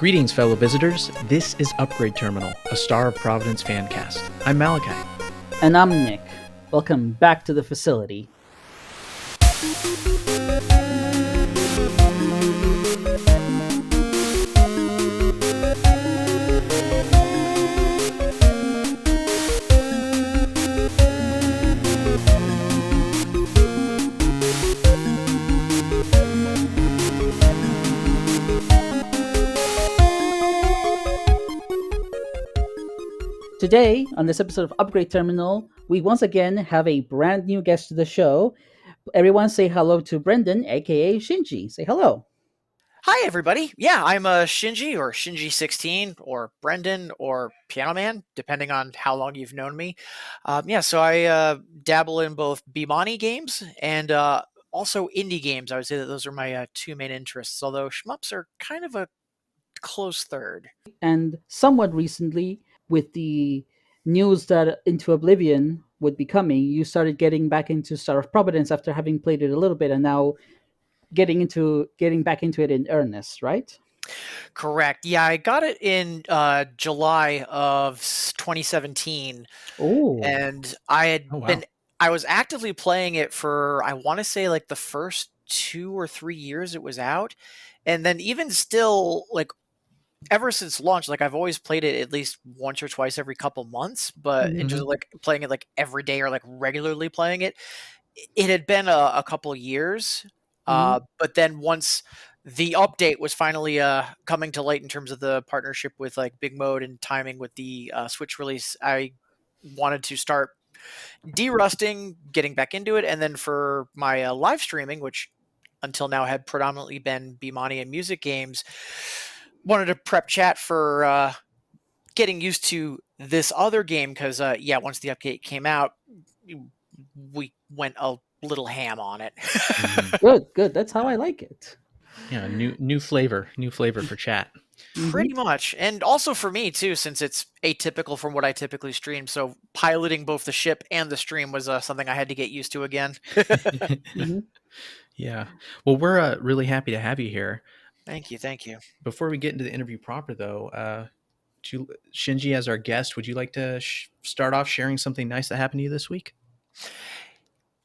Greetings, fellow visitors. This is Upgrade Terminal, a Star of Providence fancast. I'm Malachi. And I'm Nick. Welcome back to the facility. Today, on this episode of Upgrade Terminal, we once again have a brand new guest to the show. Everyone say hello to Brendan, aka Shinji. Say hello. Hi, everybody. Yeah, I'm Shinji, or Shinji16, or Brendan, or Piano Man, depending on how long you've known me. So I dabble in both Bemani games and also indie games. I would say that those are my two main interests, although shmups are kind of a close third. And somewhat recently, with the news that Into Oblivion would be coming, you started getting back into Star of Providence after having played it a little bit, and now getting back into it in earnest, right? Correct. Yeah, I got it in July of 2017. Oh, And I had Oh, wow. I was actively playing it for, I want to say, like the first 2 or 3 years it was out. And then even still, like, ever since launch, like I've always played it at least once or twice every couple months, but in terms of like playing it like every day or like regularly playing it, it had been a couple years. But then once the update was finally coming to light in terms of the partnership with like Big Mode and timing with the Switch release, I wanted to start derusting, getting back into it, and then for my live streaming, which until now had predominantly been Bemani and music games, wanted to prep chat for getting used to this other game because, once the update came out, we went a little ham on it. good. That's how I like it. Yeah, new flavor for chat. Pretty much. And also for me, too, since it's atypical from what I typically stream. So piloting both the ship and the stream was something I had to get used to again. Yeah. Well, we're really happy to have you here. Thank you. Before we get into the interview proper, though, Shinji, as our guest, would you like to start off sharing something nice that happened to you this week?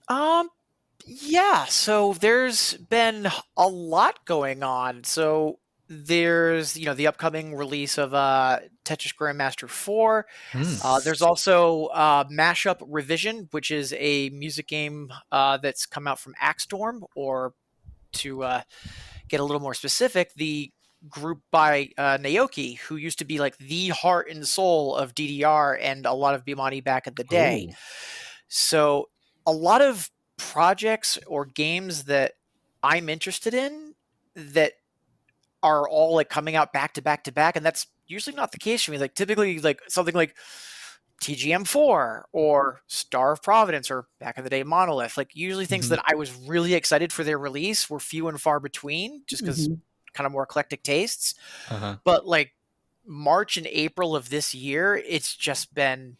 Yeah, so there's been a lot going on. So there's, the upcoming release of Tetris Grandmaster 4. There's also Mashup Revision, which is a music game that's come out from Axstorm, or to get a little more specific, the group by Naoki, who used to be like the heart and soul of DDR and a lot of Bemani back in the day. Ooh. So a lot of projects or games that I'm interested in that are all like coming out back to back to back, and that's usually not the case for me. Like typically like something like TGM4 or Star of Providence or back in the day Monolith, like usually things that I was really excited for their release were few and far between just because kind of more eclectic tastes. But like March and April of this year, it's just been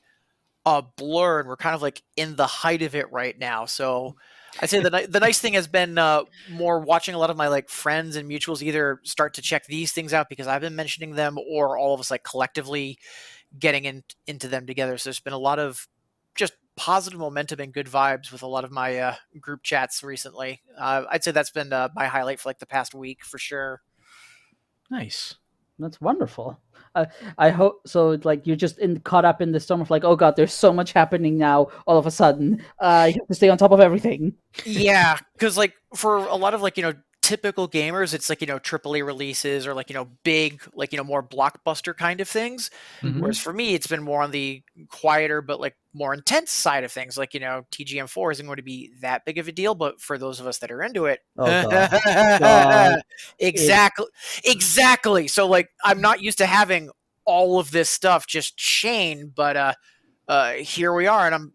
a blur, and we're kind of like in the height of it right now. So I'd say the nice thing has been more watching a lot of my like friends and mutuals either start to check these things out because I've been mentioning them, or all of us like collectively getting into them together. So there's been a lot of just positive momentum and good vibes with a lot of my group chats recently. I'd say that's been my highlight for like the past week for sure. Nice. That's wonderful. I hope so. Like you're just caught up in the storm of like, oh god, there's so much happening now. All of a sudden, you have to stay on top of everything. Yeah, because like for a lot of like typical gamers, it's like AAA releases or like big like more blockbuster kind of things. Whereas for me, it's been more on the quieter but like more intense side of things. Like TGM4 isn't going to be that big of a deal, but for those of us that are into it, God. exactly. So like I'm not used to having all of this stuff just chain, but here we are, and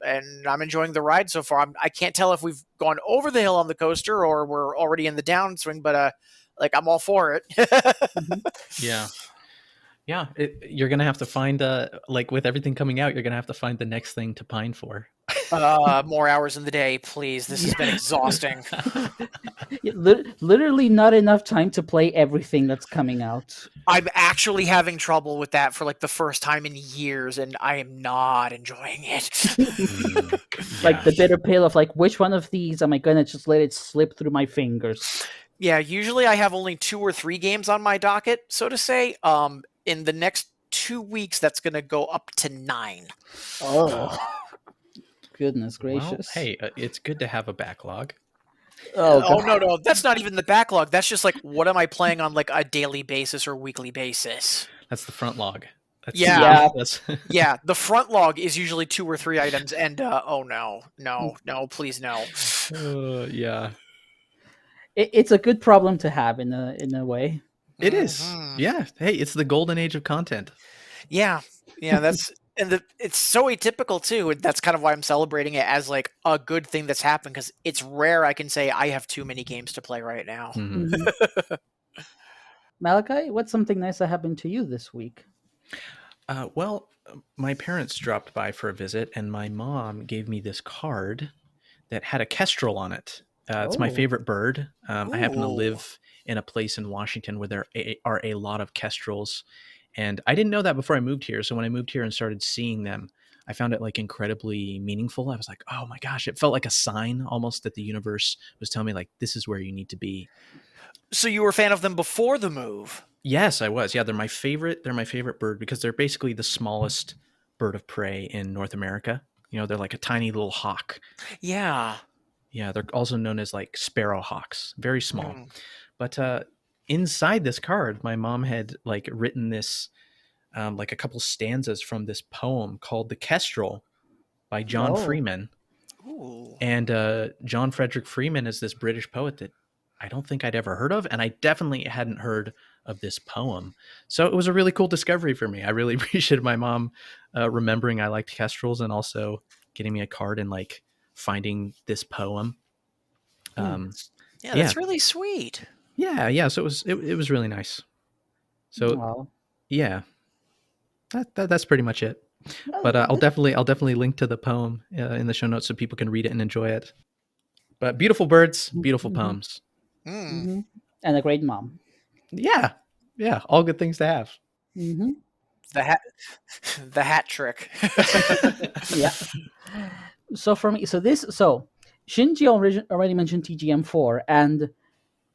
I'm enjoying the ride so far. I can't tell if we've gone over the hill on the coaster or we're already in the downswing, but like I'm all for it. Yeah. You're gonna have to find like with everything coming out, you're gonna have to find the next thing to pine for. More hours in the day, please. This has been exhausting. Literally not enough time to play everything that's coming out. I'm actually having trouble with that for like the first time in years, and I am not enjoying it. Like the bitter pill of like, which one of these am I gonna just let it slip through my fingers? Yeah, usually I have only 2 or 3 games on my docket, so to say. In the next 2 weeks, that's going to go up to 9. Oh, goodness gracious! Well, hey, it's good to have a backlog. Oh no, that's not even the backlog. That's just like, what am I playing on like a daily basis or weekly basis? That's the front log. Yeah. That's Yeah, the front log is usually 2 or 3 items, and oh no, please no. Yeah. It's a good problem to have in a way. It is. Yeah. Hey, it's the golden age of content. Yeah, that's it's so atypical too. That's kind of why I'm celebrating it as like a good thing that's happened, because it's rare I can say I have too many games to play right now. Malachi, what's something nice that happened to you this week? Well, my parents dropped by for a visit, and my mom gave me this card that had a kestrel on it. It's my favorite bird. I happen to live in a place in Washington where there are a lot of kestrels, and I didn't know that before I moved here. So when I moved here and started seeing them, I found it like incredibly meaningful. I was like, oh my gosh, it felt like a sign almost that the universe was telling me like, this is where you need to be. So you were a fan of them before the move? Yes, I was. Yeah, they're my favorite. They're my favorite bird because they're basically the smallest bird of prey in North America. You know, they're like a tiny little hawk. Yeah. Yeah, they're also known as like sparrow hawks. Very small. But inside this card, my mom had like written this like a couple stanzas from this poem called "The Kestrel" by John Freeman. Ooh. And John Frederick Freeman is this British poet that I don't think I'd ever heard of, and I definitely hadn't heard of this poem. So it was a really cool discovery for me. I really appreciated my mom remembering I liked kestrels and also getting me a card and like finding this poem. Yeah, that's really sweet. Yeah. So it was really nice. So yeah, that's pretty much it. But I'll definitely link to the poem in the show notes so people can read it and enjoy it. But beautiful birds, beautiful poems, and a great mom. Yeah, all good things to have. The hat trick. Yeah. So for me, Shinji already mentioned TGM4, and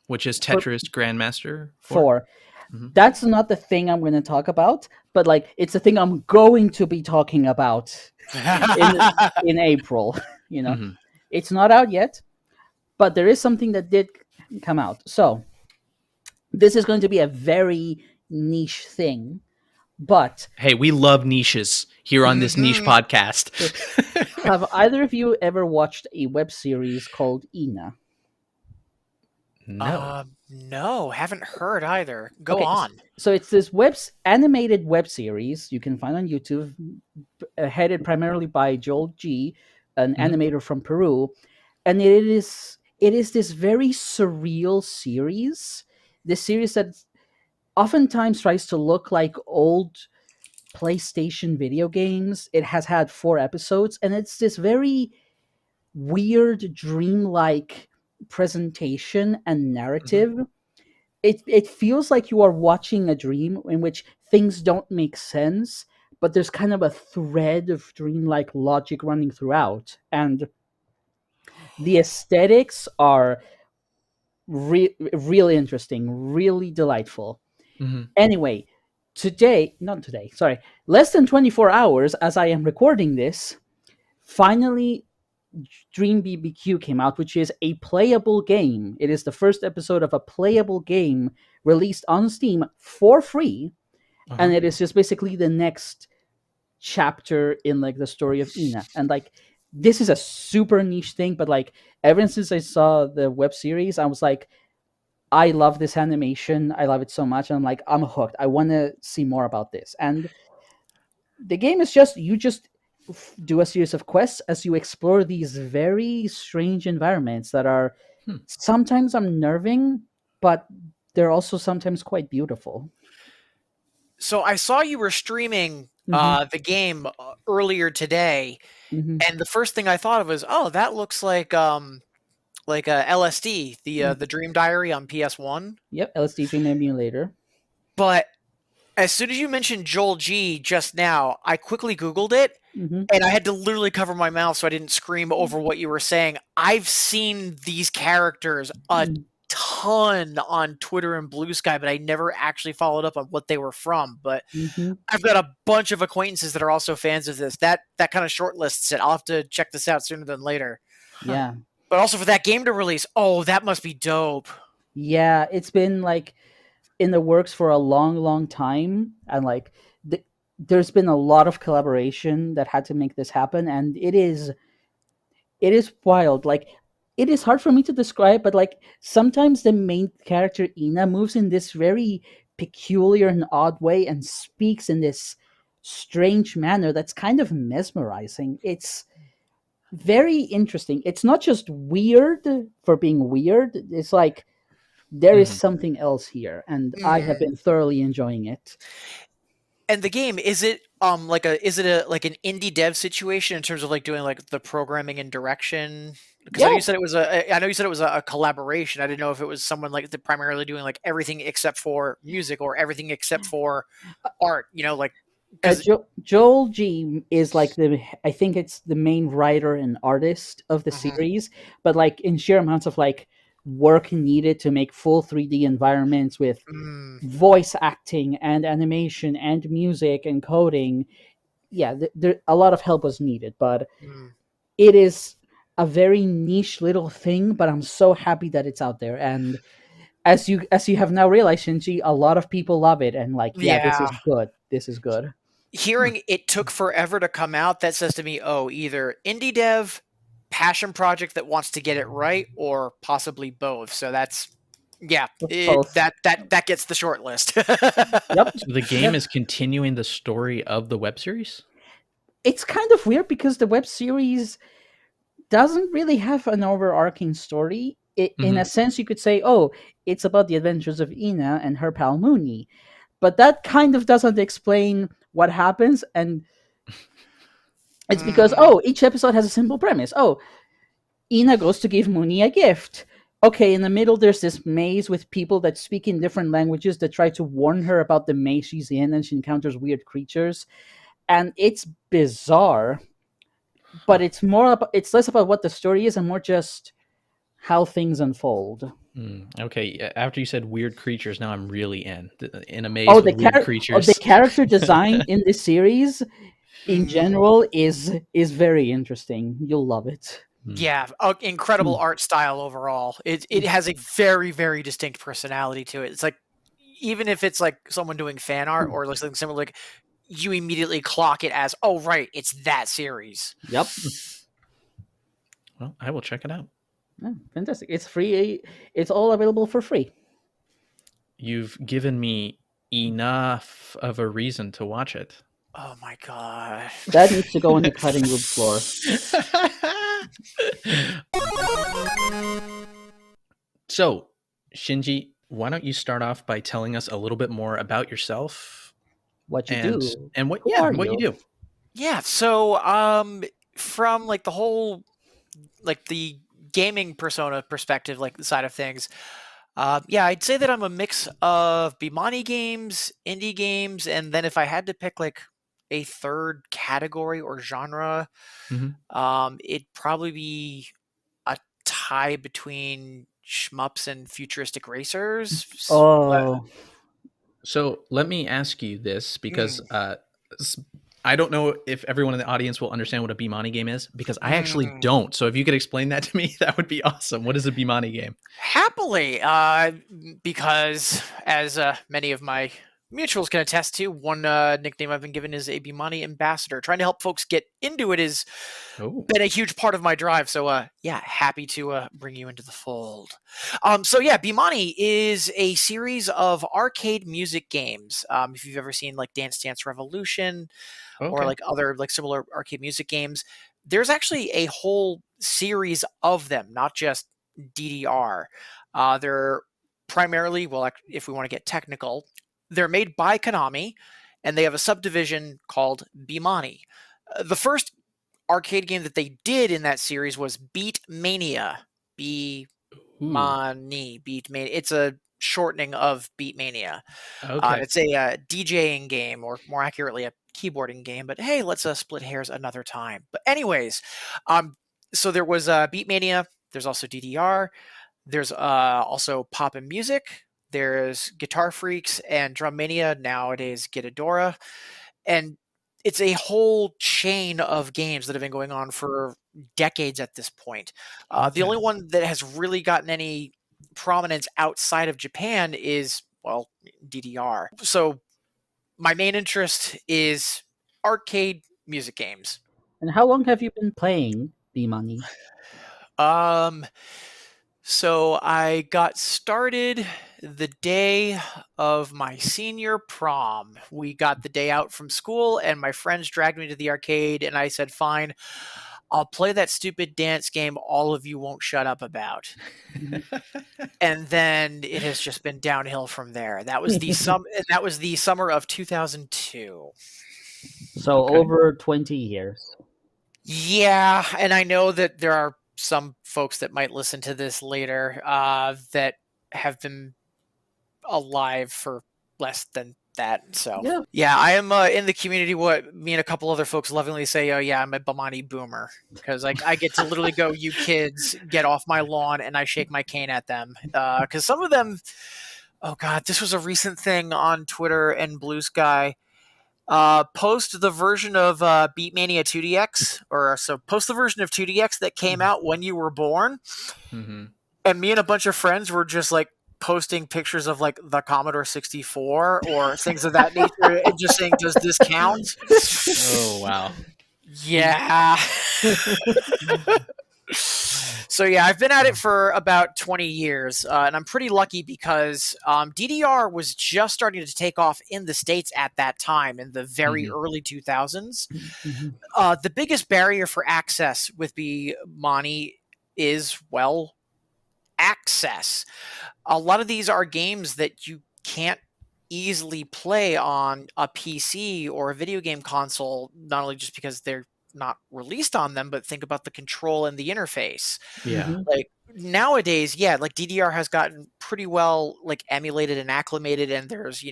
which is Tetris Grandmaster 4. That's not the thing I'm going to talk about, but like it's the thing I'm going to be talking about in April. You know, it's not out yet, but there is something that did come out. So this is going to be a very niche thing, but hey, we love niches here on this niche podcast. Have either of you ever watched a web series called Ina? No, haven't heard either. Go on. So it's this animated web series you can find on YouTube, headed primarily by Joel G, an animator from Peru, and it is this very surreal series. This series that oftentimes tries to look like old PlayStation video games. It has had 4 episodes, and it's this very weird, dreamlike presentation and narrative. It feels like you are watching a dream in which things don't make sense, but there's kind of a thread of dreamlike logic running throughout, and the aesthetics are really interesting, really delightful. Anyway, less than 24 hours as I am recording this, finally Dream BBQ came out, which is a playable game. It is the first episode of a playable game released on Steam for free, and it is just basically the next chapter in like the story of Ina. And like this is a super niche thing, but like ever since I saw the web series, I was like, I love this animation. I love it so much. And I'm like, I'm hooked. I want to see more about this. And the game is just, you just do a series of quests as you explore these very strange environments that are sometimes unnerving, but they're also sometimes quite beautiful. So I saw you were streaming the game earlier today. Hmm. And the first thing I thought of was, oh, that looks like LSD, the Dream Diary on PS1. Yep, LSD Dream Emulator. But as soon as you mentioned Joel G just now, I quickly Googled it, Hmm. and I had to literally cover my mouth so I didn't scream over what you were saying. I've seen these characters a ton on Twitter and Blue Sky, but I never actually followed up on what they were from. But Hmm. I've got a bunch of acquaintances that are also fans of this. That kind of shortlists it. I'll have to check this out sooner than later. Huh. Yeah. But also for that game to release, oh, that must be dope. Yeah, it's been like in the works for a long, long time, and like there's been a lot of collaboration that had to make this happen, and it is wild. Like it is hard for me to describe, but like sometimes the main character Ina moves in this very peculiar and odd way and speaks in this strange manner that's kind of mesmerizing. It's very interesting. It's not just weird for being weird. It's like there is Mhm. something else here, and I have Mm. been thoroughly enjoying it. And the game, is it an indie dev situation in terms of like doing like the programming and direction? Because I know Yeah, you said it was a collaboration. I didn't know if it was someone like primarily doing like everything except for music or everything except for art. Like because Joel G is like I think it's the main writer and artist of the mm-hmm, series, but like in sheer amounts of like work needed to make full 3D environments with mm, voice acting and animation and music and coding. Yeah, a lot of help was needed, but mm. it is a very niche little thing. But I'm so happy that it's out there, and as you have now realized, Shinji, a lot of people love it, and like, yeah, this is Yeah. good. This is good. Hearing it took forever to come out, that says to me, oh, either indie dev, passion project that wants to get it right, or possibly both. So that's yeah, Both. that gets the short list. Yep. So the game Yep. is continuing the story of the web series? It's kind of weird because the web series doesn't really have an overarching story. In Mhm. a sense, you could say, oh, it's about the adventures of Ina and her pal Mooney. But that kind of doesn't explain what happens. And it's because, Mm, oh, each episode has a simple premise. Oh, Ina goes to give Mooney a gift. Okay, in the middle, there's this maze with people that speak in different languages that try to warn her about the maze she's in, and she encounters weird creatures. And it's bizarre, Huh. but it's less about what the story is and more just how things unfold. Okay, after you said weird creatures, now I'm really in a Oh, maze with the weird the creatures. character design in this series in mm, general is very interesting. You'll love it. Hmm. yeah, incredible art style overall. It has a very very distinct personality to it. It's like even if it's like someone doing fan art or like something similar, like you immediately clock it as, oh right, it's that series. Yep. Well, I will check it out. Yeah, fantastic. It's free. It's all available for free. You've given me enough of a reason to watch it. Oh my god. That needs to go on the cutting room floor. So, Shinji, why don't you start off by telling us a little bit more about yourself What you and do? what Who yeah, are and what you you? do. Yeah, so from like the whole like the gaming persona perspective, like the side of things, yeah, I'd say that I'm a mix of Bemani games, indie games, and then if I had to pick like a third category or genre, Mhm. it'd probably be a tie between shmups and futuristic racers. Oh, So let me ask you this because Mm, I don't know if everyone in the audience will understand what a Bemani game is because I actually mm. don't. So if you could explain that to me, that would be awesome. What is a Bemani game? Happily, because as many of my mutuals can attest to, one nickname I've been given is a Bemani ambassador. Trying to help folks get into it has Oh. been a huge part of my drive. So, yeah, happy to bring you into the fold. So yeah, Bemani is a series of arcade music games. If you've ever seen like Dance Dance Revolution or Okay. like other like similar arcade music games, there's actually a whole series of them, not just DDR. They're primarily, well, if we want to get technical, they're made by Konami, and they have a subdivision called Bemani. The first arcade game that they did in that series was Beat Mania. Bemani. Beat Mania. It's a shortening of Beat Mania. Okay. It's a DJing game, or more accurately, a keyboarding game. But hey, let's split hairs another time. But anyways, so there was Beat Mania. There's also DDR. There's also Pop and Music. There's Guitar Freaks and Drum Mania, nowadays Gitadora. And it's a whole chain of games that have been going on for decades at this point. The only one that has really gotten any prominence outside of Japan is, well, DDR. So my main interest is arcade music games. And how long have you been playing Bemani? So I got started the day of my senior prom. We got the day out from school, and my friends dragged me to the arcade, and I said, fine, I'll play that stupid dance game all of you won't shut up about. And then it has just been downhill from there. That was the summer of 2002. So over 20 years. Yeah, and I know that there are some folks that might listen to this later that have been alive for less than that. So yeah, I am in the community what me and a couple other folks lovingly say, oh yeah, I'm a Bemani boomer, because I get to literally go, you kids, get off my lawn, and I shake my cane at them. Because some of them, oh god, this was a recent thing on Twitter and Blue Sky. Post the version of Beatmania 2DX, post the version of 2DX that came out when you were born. Mm-hmm. And me and a bunch of friends were just like posting pictures of like the Commodore 64 or things of that nature and just saying, does this count? Oh, wow. Yeah. So yeah, I've been at it for about 20 years, and I'm pretty lucky because DDR was just starting to take off in the States at that time in the very early 2000s. The biggest barrier for access with Bemani is, well, access. A lot of these are games that you can't easily play on a PC or a video game console, not only just because they're not released on them, but think about the control and the interface. Yeah. Like nowadays, yeah, like DDR has gotten pretty well like emulated and acclimated, and there's,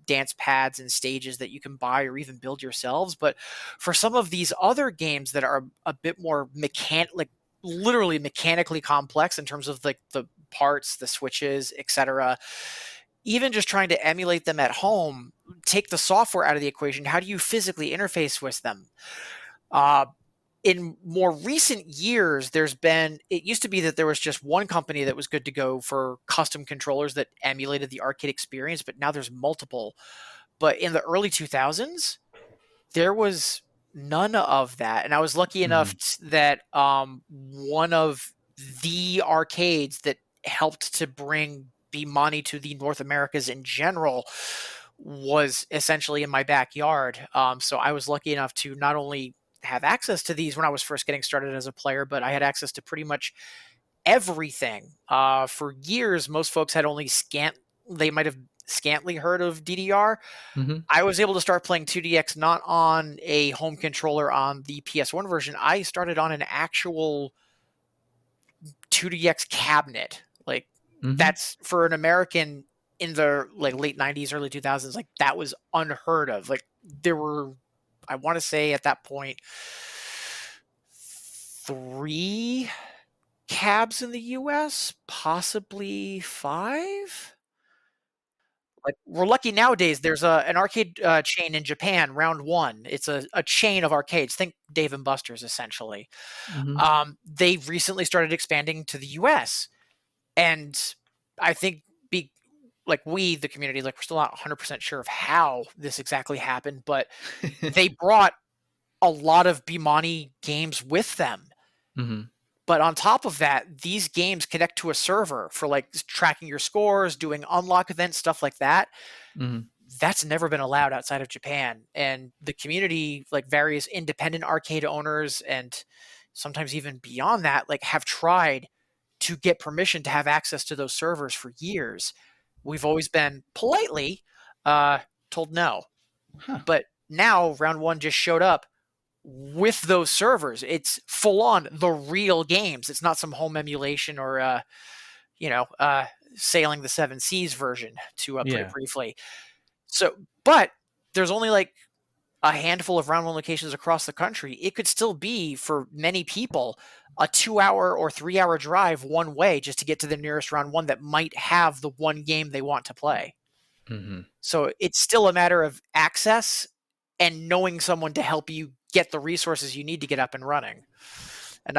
dance pads and stages that you can buy or even build yourselves. But for some of these other games that are a bit more literally mechanically complex in terms of like the parts, the switches, etc., even just trying to emulate them at home, take the software out of the equation. How do you physically interface with them? In more recent years, it used to be that there was just one company that was good to go for custom controllers that emulated the arcade experience, but now there's multiple. But in the early 2000s, there was none of that. And I was lucky enough that one of the arcades that helped to bring Bemani to the North Americas in general was essentially in my backyard. So I was lucky enough to not only have access to these when I was first getting started as a player, but I had access to pretty much everything. For years, most folks had only they might have scantily heard of DDR. I was able to start playing 2DX not on a home controller on the PS1 version. I started on an actual 2DX cabinet. Like that's, for an American in the late 90s, early 2000s, like that was unheard of. Like there were, I want to say at that point, 3 cabs in the US, possibly 5. Like we're lucky nowadays. There's an arcade chain in Japan, Round One. It's a chain of arcades. Think Dave and Buster's, essentially. They've recently started expanding to the US, and I think the community, we're still not 100% sure of how this exactly happened, but they brought a lot of Bemani games with them. But on top of that, these games connect to a server for tracking your scores, doing unlock events, stuff like that. That's never been allowed outside of Japan. And the community, various independent arcade owners, and sometimes even beyond that, have tried to get permission to have access to those servers for years. We've always been politely told no. But now Round One just showed up with those servers. It's full on the real games. It's not some home emulation or, Sailing the Seven Seas version, to put it briefly. So, but there's only like a handful of round one locations across the country. It could still be, for many people, a 2-hour or 3-hour drive one way just to get to the nearest round one that might have the one game they want to play. Mm-hmm. So it's still a matter of access and knowing someone to help you get the resources you need to get up and running. And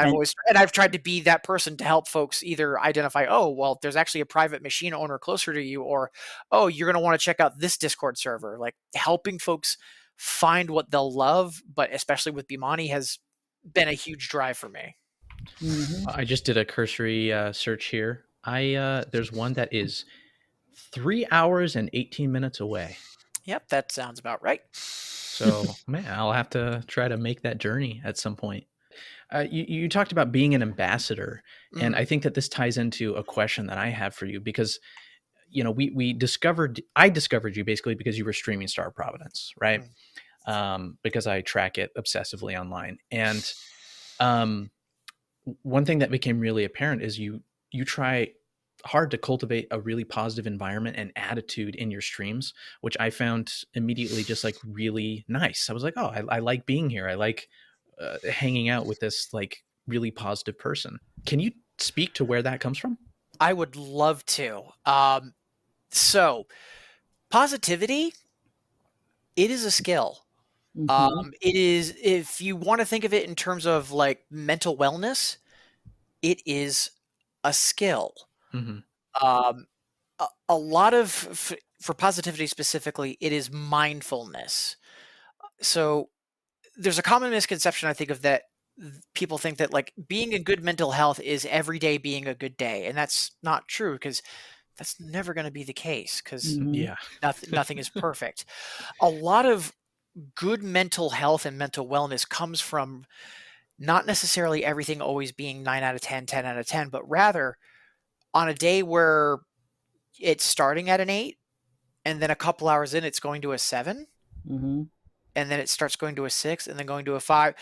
I've tried to be that person to help folks either identify, oh, well, there's actually a private machine owner closer to you, or, oh, you're going to want to check out this Discord server. Like, helping folks find what they'll love, but especially with Bemani, has been a huge drive for me. Mm-hmm. I just did a cursory search here. There's one that is 3 hours and 18 minutes away. Yep, that sounds about right. So, man, I'll have to try to make that journey at some point. You talked about being an ambassador, and I think that this ties into a question that I have for you, because I discovered you basically because you were streaming Star of Providence, right? Because I track it obsessively online, and one thing that became really apparent is you try hard to cultivate a really positive environment and attitude in your streams, which I found immediately just like really nice. I was like, oh, I like being here. I like hanging out with this like really positive person. Can you speak to where that comes from? I would love to. So positivity, it is a skill. Mm-hmm. It is, if you want to think of it in terms of like mental wellness, it is a skill. Mm-hmm. A lot of, for positivity specifically, it is mindfulness. So there's a common misconception I think of that people think that like being in good mental health is every day being a good day. And that's not true, because that's never going to be the case, because nothing is perfect. A lot of good mental health and mental wellness comes from not necessarily everything always being 9 out of 10, 10 out of 10, but rather on a day where it's starting at an 8 and then a couple hours in it's going to a 7, Mm-hmm. and then it starts going to a 6 and then going to a 5.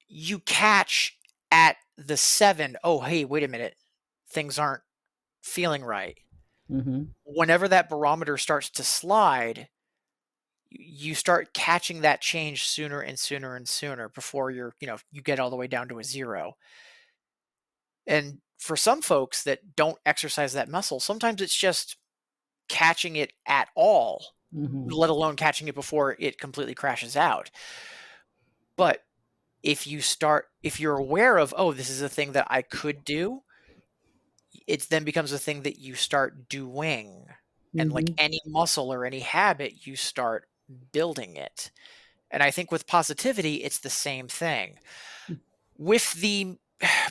You catch at the 7, oh, hey, wait a minute, things aren't feeling right. Mm-hmm. Whenever that barometer starts to slide, you start catching that change sooner and sooner and sooner before you get all the way down to a 0. And for some folks that don't exercise that muscle, sometimes it's just catching it at all, let alone catching it before it completely crashes out. But if you're aware of, oh, this is a thing that I could do, it then becomes a thing that you start doing. And like any muscle or any habit, you start building it. And I think with positivity, it's the same thing. With the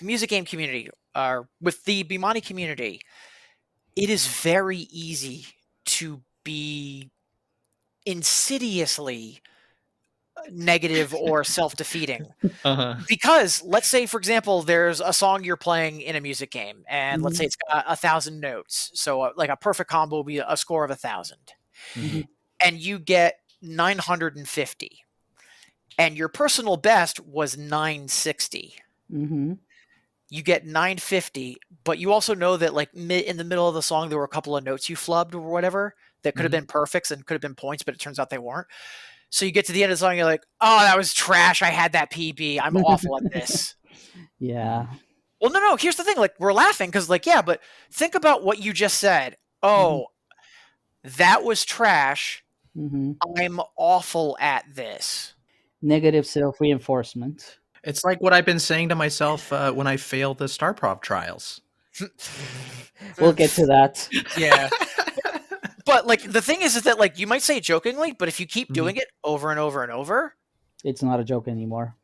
music game community, or with the Bemani community, it is very easy to be insidiously negative or self-defeating. Because let's say, for example, there's a song you're playing in a music game, and let's say it's got 1,000 notes. So like a perfect combo will be a score of 1,000. And you get 950. And your personal best was 960. You get 950, but you also know that like in the middle of the song, there were a couple of notes you flubbed or whatever that could have been perfects and could have been points, but it turns out they weren't. So you get to the end of the song, you're like, oh, that was trash. I had that PB. I'm awful at this. Yeah. Well, no. Here's the thing. Like, we're laughing because like, yeah, but think about what you just said. Oh, that was trash. I'm awful at this. Negative self-reinforcement. It's like what I've been saying to myself when I failed the StarProv trials. We'll get to that. Yeah. But like the thing is that like you might say it jokingly, but if you keep doing it over and over and over, it's not a joke anymore.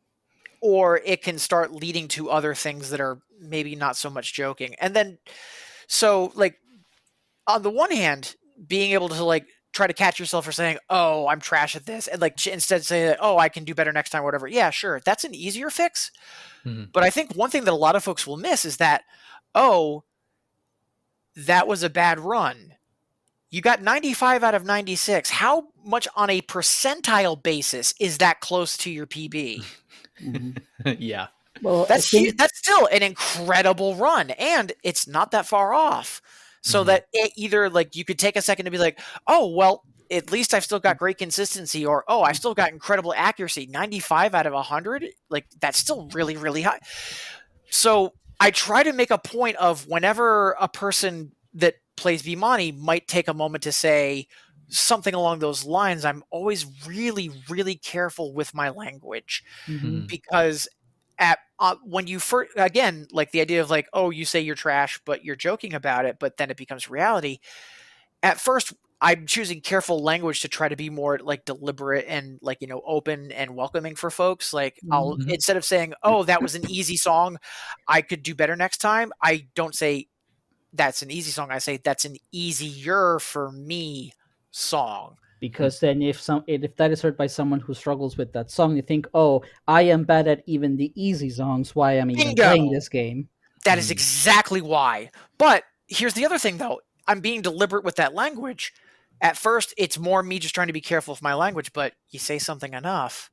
Or it can start leading to other things that are maybe not so much joking. And then, so like on the one hand, being able to like try to catch yourself for saying, oh, I'm trash at this, and like instead say that, oh, I can do better next time, whatever. Yeah, sure. That's an easier fix. But I think one thing that a lot of folks will miss is that, oh, that was a bad run. you got 95 out of 96. How much on a percentile basis is that close to your PB? Yeah. Well, That's still an incredible run, and it's not that far off. So that it either like you could take a second to be like, oh well, at least I've still got great consistency, or oh, I still got incredible accuracy. 95 out of 100, like that's still really, really high. So I try to make a point of whenever a person that plays Bemani might take a moment to say something along those lines, I'm always really, really careful with my language because when you first, again, like the idea of like, oh, you say you're trash, but you're joking about it, but then it becomes reality. At first, I'm choosing careful language to try to be more like deliberate and like, open and welcoming for folks. Like I'll, instead of saying, oh, that was an easy song, I could do better next time. I don't say that's an easy song. I say that's an easier for me song. Because then if that is heard by someone who struggles with that song, you think, oh, I am bad at even the easy songs. Why am I even playing this game? That is exactly why. But here's the other thing, though. I'm being deliberate with that language. At first, it's more me just trying to be careful with my language, but you say something enough,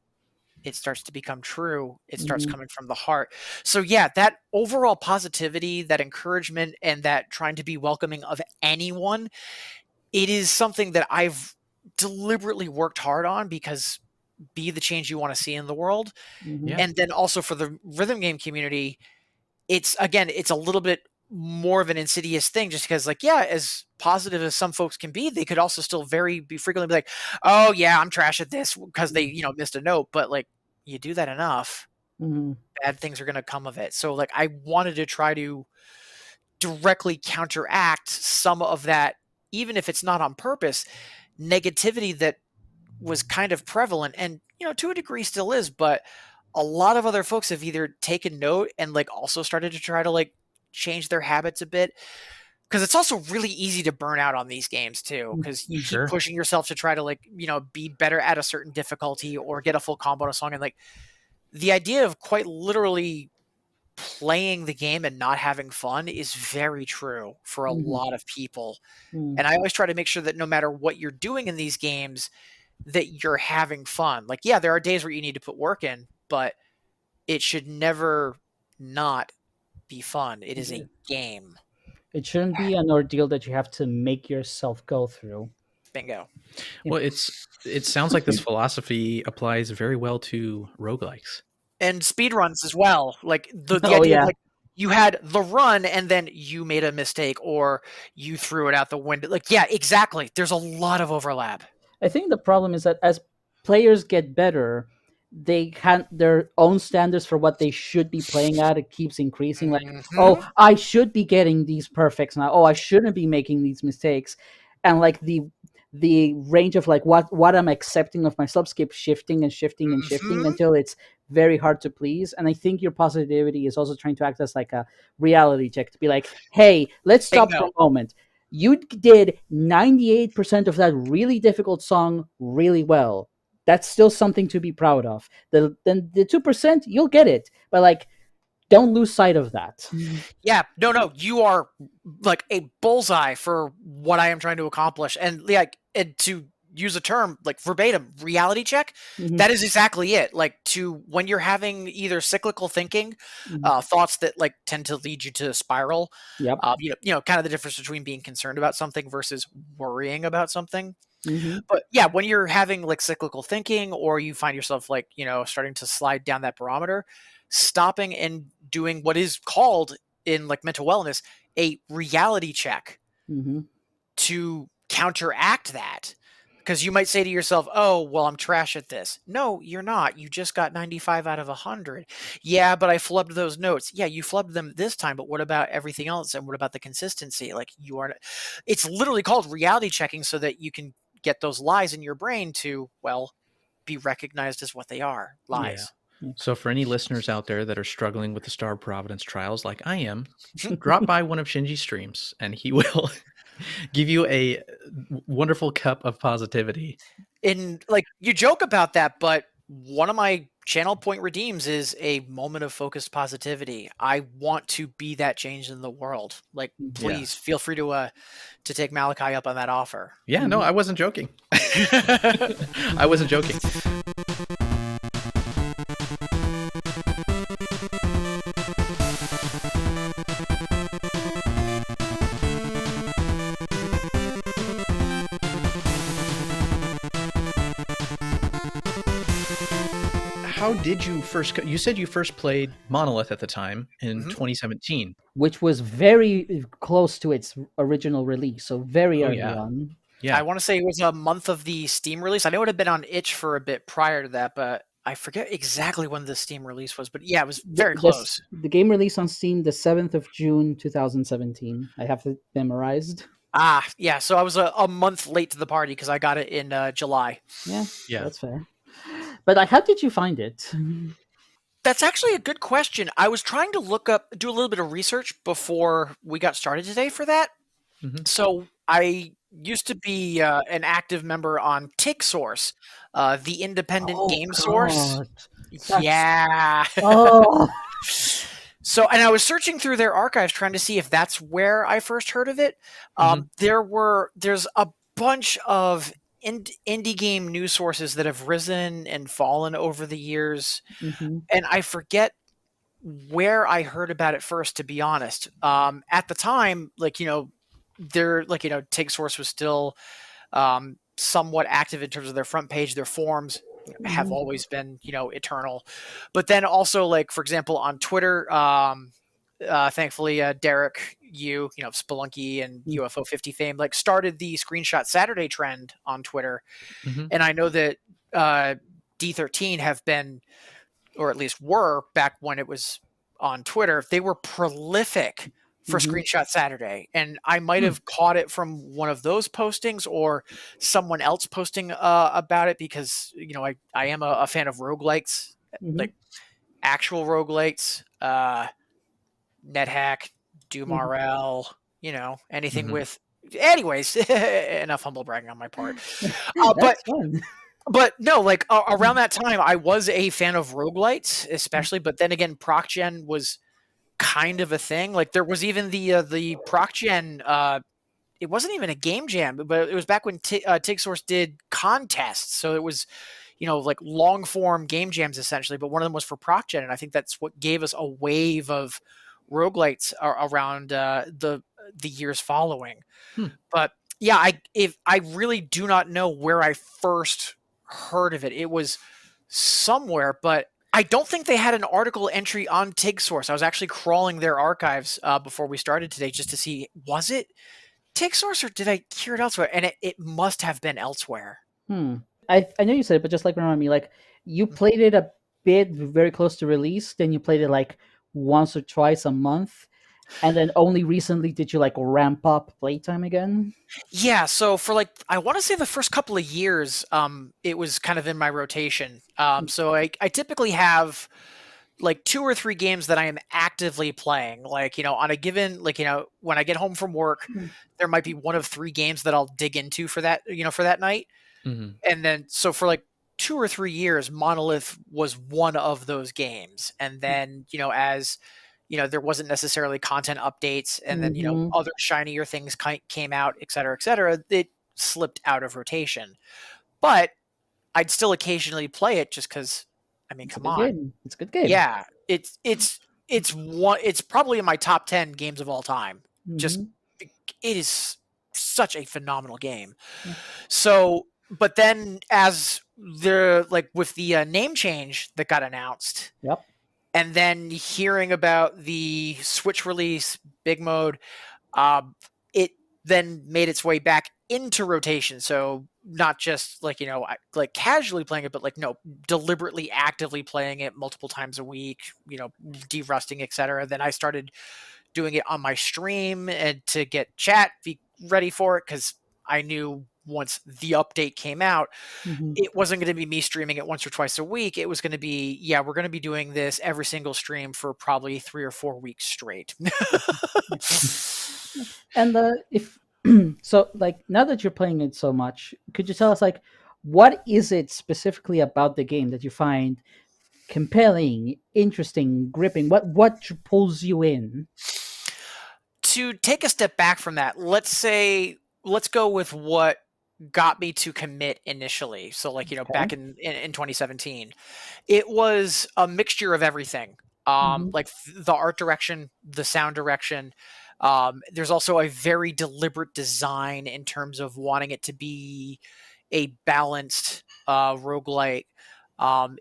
it starts to become true. It starts coming from the heart. So yeah, that overall positivity, that encouragement, and that trying to be welcoming of anyone, it is something that I've deliberately worked hard on because be the change you want to see in the world. And then also for the rhythm game community, it's a little bit more of an insidious thing just because like, yeah, as positive as some folks can be, they could also still be frequently be like, oh yeah, I'm trash at this because they, missed a note. But like you do that enough, bad things are going to come of it. So like I wanted to try to directly counteract some of that, even if it's not on purpose, negativity that was kind of prevalent and, to a degree still is, but a lot of other folks have either taken note and like also started to try to like change their habits a bit. Cause it's also really easy to burn out on these games too. Cause you keep pushing yourself to try to like, be better at a certain difficulty or get a full combo on a song. And like the idea of quite literally playing the game and not having fun is very true for a lot of people. And I always try to make sure that no matter what you're doing in these games, that you're having fun. Like, yeah, there are days where you need to put work in, but it should never not be fun. It is a game. It shouldn't be an ordeal that you have to make yourself go through. Bingo. Well, it sounds like this philosophy applies very well to roguelikes. And speedruns as well. Like the idea of like you had the run and then you made a mistake or you threw it out the window. Like, yeah, exactly. There's a lot of overlap. I think the problem is that as players get better, they have their own standards for what they should be playing at. It keeps increasing. Like, oh, I should be getting these perfects now. Oh, I shouldn't be making these mistakes. And like the range of like what I'm accepting of myself keeps shifting and shifting and shifting until it's very hard to please. And I think your positivity is also trying to act as like a reality check to be like, hey, let's stop for a moment. You did 98% of that really difficult song really well. That's still something to be proud of. Then the 2%, you'll get it. But like, don't lose sight of that. Yeah, no, you are like a bullseye for what I am trying to accomplish. And like, and to use a term like verbatim, reality check, that is exactly it. Like when you're having either cyclical thinking, thoughts that like tend to lead you to spiral, kind of the difference between being concerned about something versus worrying about something. But yeah, when you're having like cyclical thinking or you find yourself like, starting to slide down that barometer, stopping and doing what is called in like mental wellness, a reality check to counteract that. Because you might say to yourself, oh, well, I'm trash at this. No, you're not. You just got 95 out of 100. Yeah, but I flubbed those notes. Yeah, you flubbed them this time, but what about everything else? And what about the consistency? Like it's literally called reality checking so that you can get those lies in your brain to, well, be recognized as what they are, lies. Yeah. So for any listeners out there that are struggling with the Star of Providence trials like I am, drop by one of Shinji's streams and he will give you a wonderful cup of positivity. And like you joke about that, but one of my channel point redeems is a moment of focused positivity. I want to be that change in the world. Like, please feel free to take Malachi up on that offer. Yeah, no, I wasn't joking. I wasn't joking. How did you first? You said you first played Monolith at the time in 2017, which was very close to its original release, so very early on. Yeah, I want to say it was a month of the Steam release. I know it had been on itch for a bit prior to that, but I forget exactly when the Steam release was. But yeah, it was very close. The game released on Steam the 7th of June 2017. I have it memorized. Yeah. So I was a month late to the party because I got it in July. Yeah, that's fair. But how did you find it? That's actually a good question. I was trying to do a little bit of research before we got started today for that. So I used to be an active member on TigSource, the independent game source. Yeah. So, and I was searching through their archives trying to see if that's where I first heard of it. There's a bunch of indie game news sources that have risen and fallen over the years, and I forget where I heard about it first, to be honest. At the time, TigSource was still somewhat active in terms of their front page. Their forums have always been, eternal. But then also, like, for example, on Twitter, thankfully, Derek, Spelunky and UFO 50 fame, like, started the Screenshot Saturday trend on Twitter. And I know that D13 have been, or at least were back when it was on Twitter, they were prolific for Screenshot Saturday. And I might have caught it from one of those postings or someone else posting about it because, I am a fan of roguelikes, like actual roguelikes, NetHack, Doom.RL, anything with... Anyways, enough humble bragging on my part. But no, like around that time, I was a fan of roguelites, especially. But then again, ProcGen was kind of a thing. Like, there was even the ProcGen. It wasn't even a game jam, but it was back when TigSource did contests. So it was, like long form game jams essentially. But one of them was for ProcGen, and I think that's what gave us a wave of roguelites around the years following. But yeah, I really do not know where I first heard of it. It was somewhere, but I don't think they had an article entry on TigSource. I was actually crawling their archives before we started today just to see, was it TigSource or did I hear it elsewhere? And it must have been elsewhere. I know you said it, but just like remind me, like, you played it a bit very close to release, then you played it like once or twice a month, and then only recently did you like ramp up playtime again? Yeah, so for I want to say the first couple of years, it was kind of in my rotation. So I typically have like 2 or 3 games that I am actively playing. Like, on a given, when I get home from work, there might be 1 of 3 games that I'll dig into for that, for that night. And then, so for like 2 or 3 years, Monolith was one of those games. And then, as there wasn't necessarily content updates, and then, other shinier things came out, et cetera, it slipped out of rotation. But I'd still occasionally play it just because, I mean, come on. It's a good game. Yeah. It's probably in my top 10 games of all time. Just, it is such a phenomenal game. So, but then as with the name change that got announced. Yep. And then hearing about the Switch release, Big Mode, it then made its way back into rotation. So not just like casually playing it, but deliberately, actively playing it multiple times a week, derusting, etc. Then I started doing it on my stream and to get chat ready for it, because I knew once the update came out, it wasn't going to be me streaming it once or twice a week. It was going to be, we're going to be doing this every single stream for probably 3 or 4 weeks straight. And if so, like, now that you're playing it so much, could you tell us, like, what is it specifically about the game that you find compelling, interesting, gripping? What pulls you in? To take a step back from that, let's go with what got me to commit initially. So like, back Okay. in 2017, it was a mixture of everything. Mhm. Like the art direction, the sound direction. There's also a very deliberate design in terms of wanting it to be a balanced roguelite.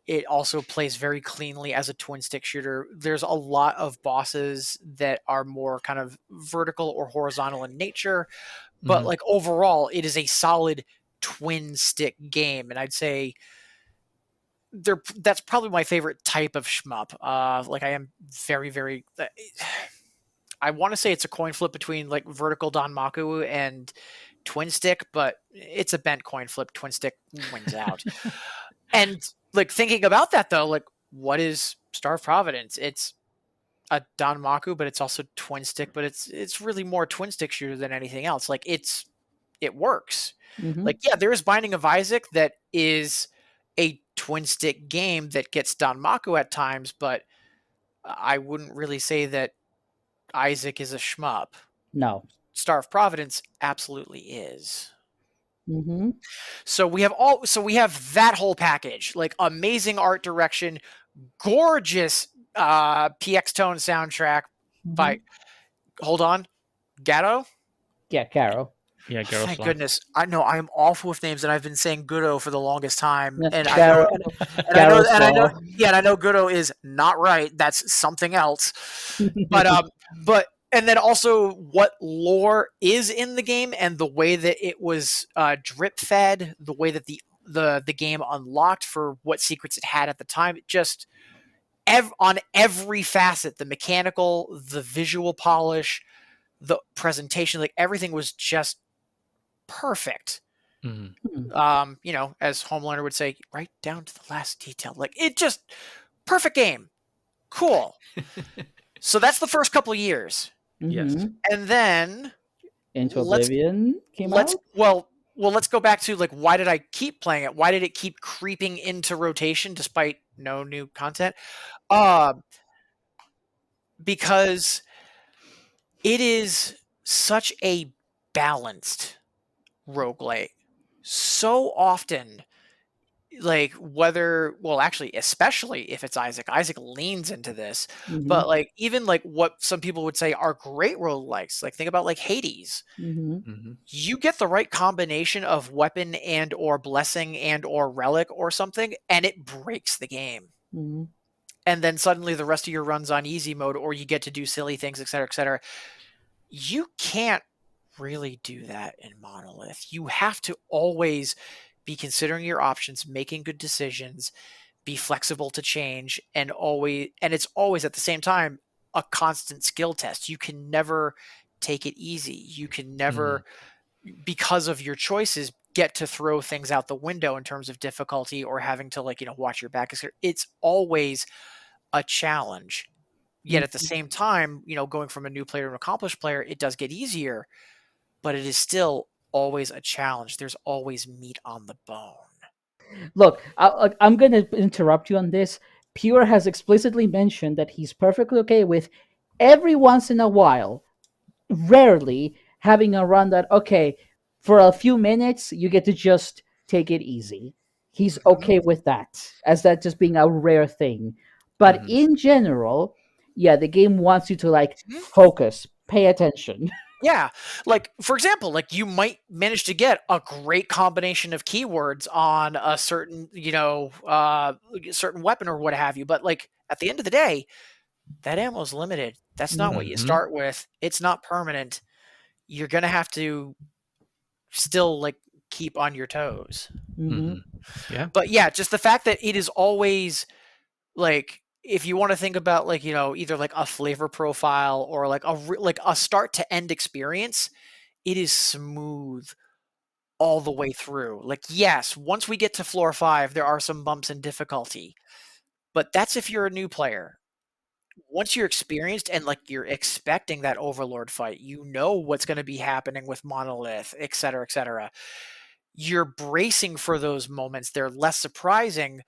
It also plays very cleanly as a twin stick shooter. There's a lot of bosses that are more kind of vertical or horizontal in nature, but like overall, it is a solid twin stick game. And I'd say that's probably my favorite type of shmup. Like I am very, very. I want to say it's a coin flip between like vertical Danmaku and twin stick, but it's a bent coin flip. Twin stick wins out. And like thinking about that though, like what is Star of Providence? It's a Danmaku, but it's also twin stick, but it's really more twin stick shooter than anything else. Like it works. Mhm. Like yeah, there is Binding of Isaac that is a twin stick game that gets Danmaku at times, but I wouldn't really say that Isaac is a shmup. No. Star of Providence absolutely is. Mhm. So we have that whole package, like amazing art direction, gorgeous PX Tone soundtrack by Mhm. hold on, Gatto. Yeah, Caro. Yeah, Thank Garoslaw. goodness. I know I am awful with names, and I've been saying Goodo for the longest time, Yeah, and I know, Garo. and I know, Garoslaw. yeah, and I know Goodo is not right. That's something else. But and then also what lore is in the game and the way that it was drip fed, the way that the game unlocked for what secrets it had at the time. It just on every facet, the mechanical, the visual polish, the presentation, like everything was just perfect. Mhm. As Homelander would say, right down to the last detail. Like it just perfect game. Cool. So that's the first couple of years. Yes. Mhm. And then Into let's Oblivion came let's out. well let's go back to like why did I keep playing it? Why did it keep creeping into rotation despite no new content? Uh because it is such a balanced roguelite. So often, like actually, especially if it's Isaac leans into this, Mhm. but like even like what some people would say are great roguelikes, like think about like Hades. Mhm. Mhm. You get the right combination of weapon and or blessing and or relic or something, and it breaks the game. Mhm. And then suddenly the rest of your run's on easy mode, or you get to do silly things, etc., etc. You can't really do that in Monolith. You have to always be considering your options, making good decisions, be flexible to change, and it's always at the same time a constant skill test. You can never take it easy. You can never, because of your choices, get to throw things out the window in terms of difficulty or having to watch your back. It's always a challenge. Yet at the Mhm. same time, going from a new player to an accomplished player, it does get easier, but it is still always a challenge. There's always meat on the bone. Look, I'm going to interrupt you on this. Pure has explicitly mentioned that he's perfectly okay with every once in a while, rarely, having a run that, okay, for a few minutes, you get to just take it easy. He's Mhm. okay with that, as that just being a rare thing. But Mhm. in general, yeah, the game wants you to like Mhm. focus, pay attention. Yeah. Like, for example, like you might manage to get a great combination of keywords on a certain, certain weapon or what have you. But like at the end of the day, that ammo is limited. That's not what you Mhm. start with. It's not permanent. You're going to have to still like keep on your toes. Hmm. Mhm. Yeah. But yeah, just the fact that it is always like if you want to think about like either like a flavor profile or like like a start to end experience, it is smooth all the way through. Like yes, once we get to floor 5 there are some bumps in difficulty, but that's if you're a new player. Once you're experienced and like you're expecting that overlord fight, you know what's going to be happening with Monolith, etc., etc., you're bracing for those moments. They're less surprising.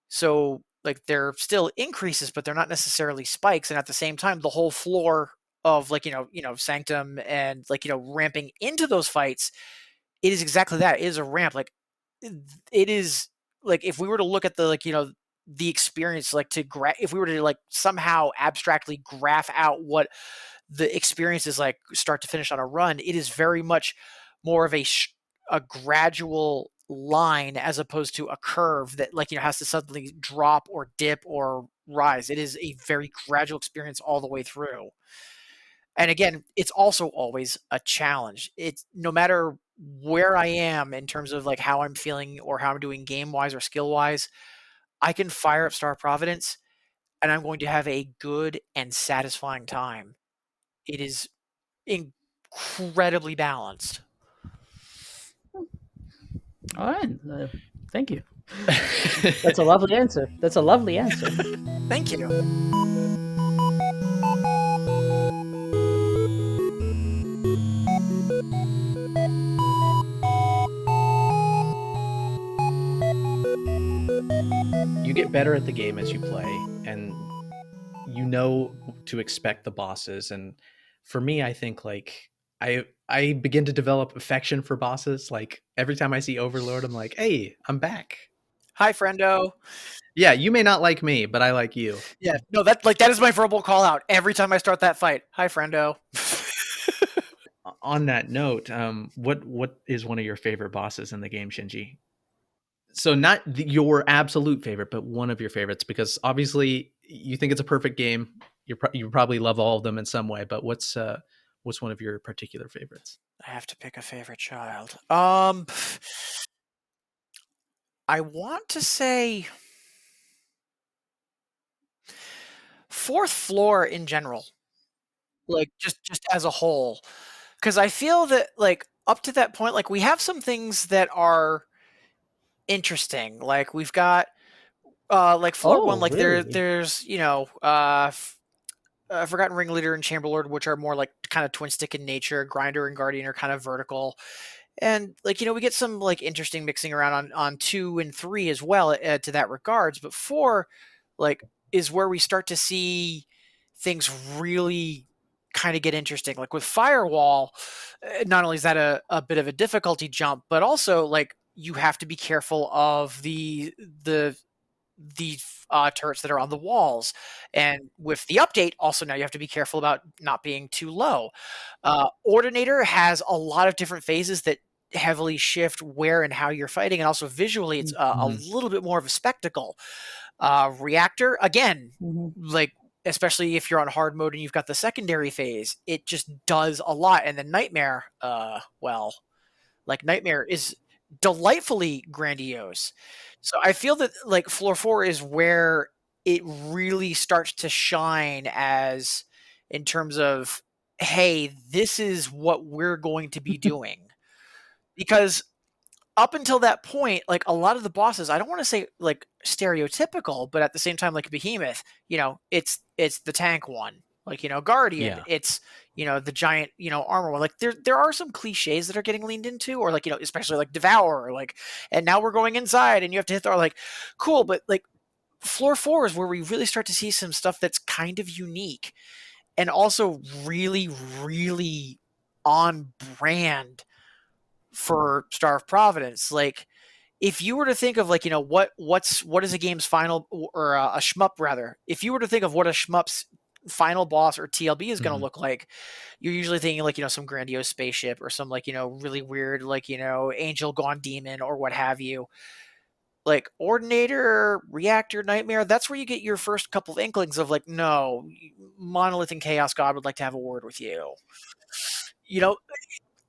So like they're still increases, but they're not necessarily spikes. And at the same time, the whole floor of like, Sanctum and like, ramping into those fights, it is exactly that. It is a ramp. Like it is like, if we were to look at the, like, the experience, like if we were to like somehow abstractly graph out what the experience is like start to finish on a run, it is very much more of a gradual line as opposed to a curve that like, has to suddenly drop or dip or rise. It is a very gradual experience all the way through. And again, it's also always a challenge. It's no matter where I am in terms of like how I'm feeling or how I'm doing game wise or skill wise, I can fire up Star Providence and I'm going to have a good and satisfying time. It is incredibly balanced. All right. Thank you. That's a lovely answer. That's a lovely answer. Thank you. You get better at the game as you play, and you know to expect the bosses. And for me, I think like I begin to develop affection for bosses. Like every time I see Overlord, I'm like, hey, I'm back. Hi, friendo. Yeah, you may not like me, but I like you. Yeah, no, that is my verbal call out every time I start that fight. Hi, friendo. On that note, what is one of your favorite bosses in the game, Shinji? So not your absolute favorite, but one of your favorites, because obviously you think it's a perfect game. You probably love all of them in some way, but what's one of your particular favorites? I have to pick a favorite child. I want to say fourth floor in general, like just as a whole, because I feel that like up to that point, like we have some things that are interesting. Like we've got like floor one, like really? there's Forgotten Ringleader and Chamberlord, which are more like kind of twin stick in nature. Grinder and Guardian are kind of vertical. And like, we get some like interesting mixing around on 2 and 3 as well to that regards. But 4 like is where we start to see things really kind of get interesting. Like with Firewall, not only is that a bit of a difficulty jump, but also like you have to be careful of the turrets that are on the walls. And with the update, also now you have to be careful about not being too low. Ordinator has a lot of different phases that heavily shift where and how you're fighting, and also visually, it's a little bit more of a spectacle. Reactor, again, like especially if you're on hard mode and you've got the secondary phase, it just does a lot. And then Nightmare, Nightmare is delightfully grandiose. So I feel that like floor 4 is where it really starts to shine as in terms of, hey, this is what we're going to be doing. Because up until that point, like a lot of the bosses, I don't want to say like stereotypical, but at the same time, like Behemoth, it's the tank one. Like, Guardian, Yeah. it's, the giant, armor one. Like there are some cliches that are getting leaned into, or like, especially like Devour, like, and now we're going inside and you have to hit the, like, cool. But like floor 4 is where we really start to see some stuff that's kind of unique and also really, really on brand for Star of Providence. Like, if you were to think of like, what is a game's final, or a shmup rather, if you were to think of what a shmup's final boss or TLB is going to look like, you're usually thinking like, some grandiose spaceship or some like, really weird, like, angel gone demon or what have you. Like Ordinator, Reactor, Nightmare, that's where you get your first couple of inklings of like, no, Monolith and Chaos God would like to have a word with you.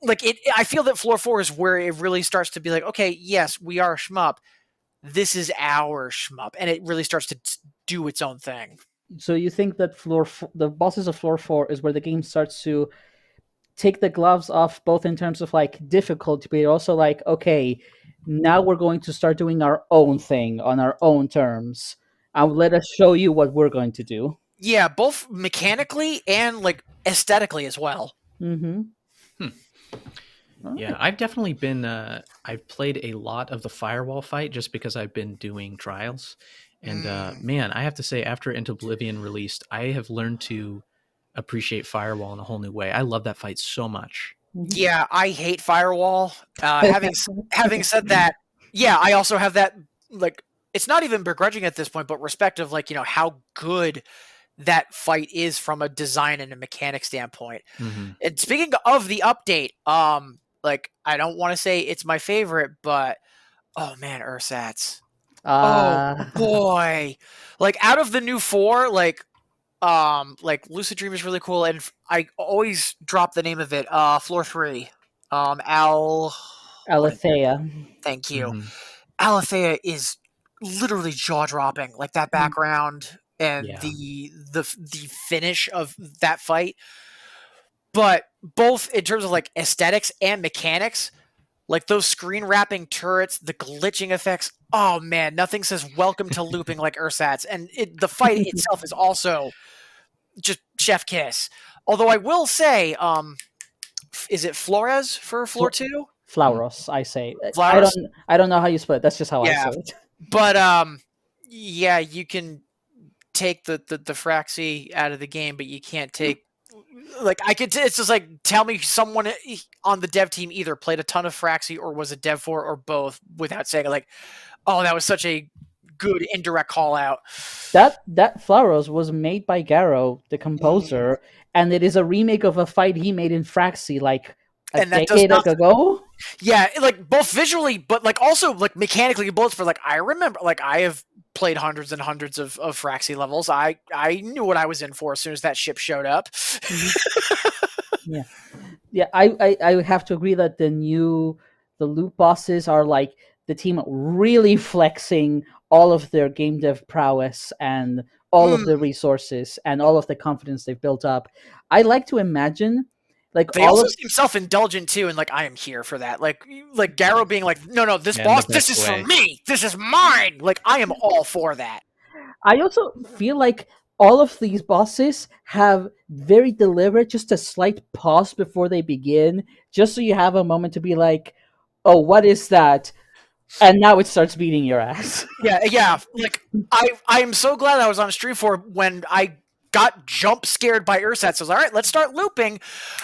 Like I feel that floor 4 is where it really starts to be like, okay, yes, we are a shmup. This is our shmup, and it really starts to do its own thing. So you think that the bosses of floor 4 is where the game starts to take the gloves off, both in terms of like difficulty, but also like, okay, now we're going to start doing our own thing on our own terms. Let us show you what we're going to do. Yeah, both mechanically and like aesthetically as well. Mm-hmm. Yeah, I've definitely been. I've played a lot of the firewall fight just because I've been doing trials, and man, I have to say, after Into Oblivion released, I have learned to appreciate firewall in a whole new way. I love that fight so much. Yeah, I hate firewall. Having said that, yeah, I also have that, like, it's not even begrudging at this point, but respect of, like, how good that fight is from a design and a mechanic standpoint. Mm-hmm. And speaking of the update, like, I don't want to say it's my favorite, but oh man, Ursats. Oh boy. Like, out of the new 4, like Lucid Dream is really cool, and I always drop the name of it. Floor 3. Alethea. Thank you. Mm-hmm. Alethea is literally jaw dropping. Like, that background and Yeah. the finish of that fight. But both in terms of, like, aesthetics and mechanics, like those screen wrapping turrets, the glitching effects. Oh man, nothing says welcome to looping like Ursats, and the fight itself is also just chef kiss. Although I will say, is it Flores for floor 2? Flauros, I say. Flauros? I don't know how you spell it. That's just how I say it. But yeah, you can take the Fraxi out of the game, but you can't take, like, it's just like, tell me someone on the dev team either played a ton of Fraxi or was a dev for, or both, without saying, like, oh, that was such a good indirect call out. That Flauros was made by Garo, the composer, and it is a remake of a fight he made in Fraxi like a decade ago. Yeah, like, both visually, but, like, also, like, mechanically, both. For, like, I remember, like, I have played hundreds and hundreds of Fraxi levels. I knew what I was in for as soon as that ship showed up. Yeah, I have to agree that the loop bosses are, like, the team really flexing all of their game dev prowess and all of the resources and all of the confidence they've built up. I like to imagine, like, they also seem self-indulgent too, and, like, I am here for that. Like Garo being like, no, this boss, this is for me. This is mine. Like, I am all for that. I also feel like all of these bosses have very deliberate, just a slight pause before they begin, just so you have a moment to be like, oh, what is that? And now it starts beating your ass. Yeah. Like, I am so glad I was on stream for when I got jump scared by Ursats. So I was, all right, let's start looping.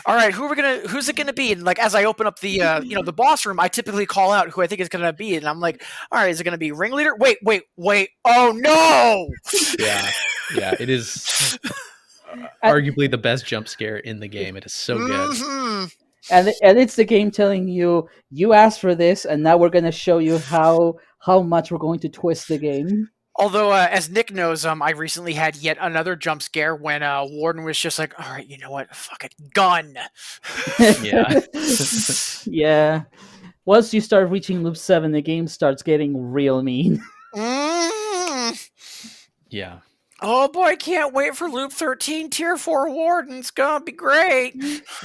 All right, who's it gonna be? And, like, as I open up the the boss room, I typically call out who I think it's gonna be, and I'm like, all right, is it gonna be Ringleader? Wait. Oh no! Yeah, it is arguably the best jump scare in the game. It is so good. And it's the game telling you asked for this, and now we're gonna show you how much we're going to twist the game. Although, as Nick knows, I recently had yet another jump scare when Warden was just like, all right, you know what? Fuck it. Gun. Yeah. Yeah. Once you start reaching loop 7, the game starts getting real mean. Yeah. Oh boy, can't wait for loop 13 tier 4 Warden. It's gonna be great.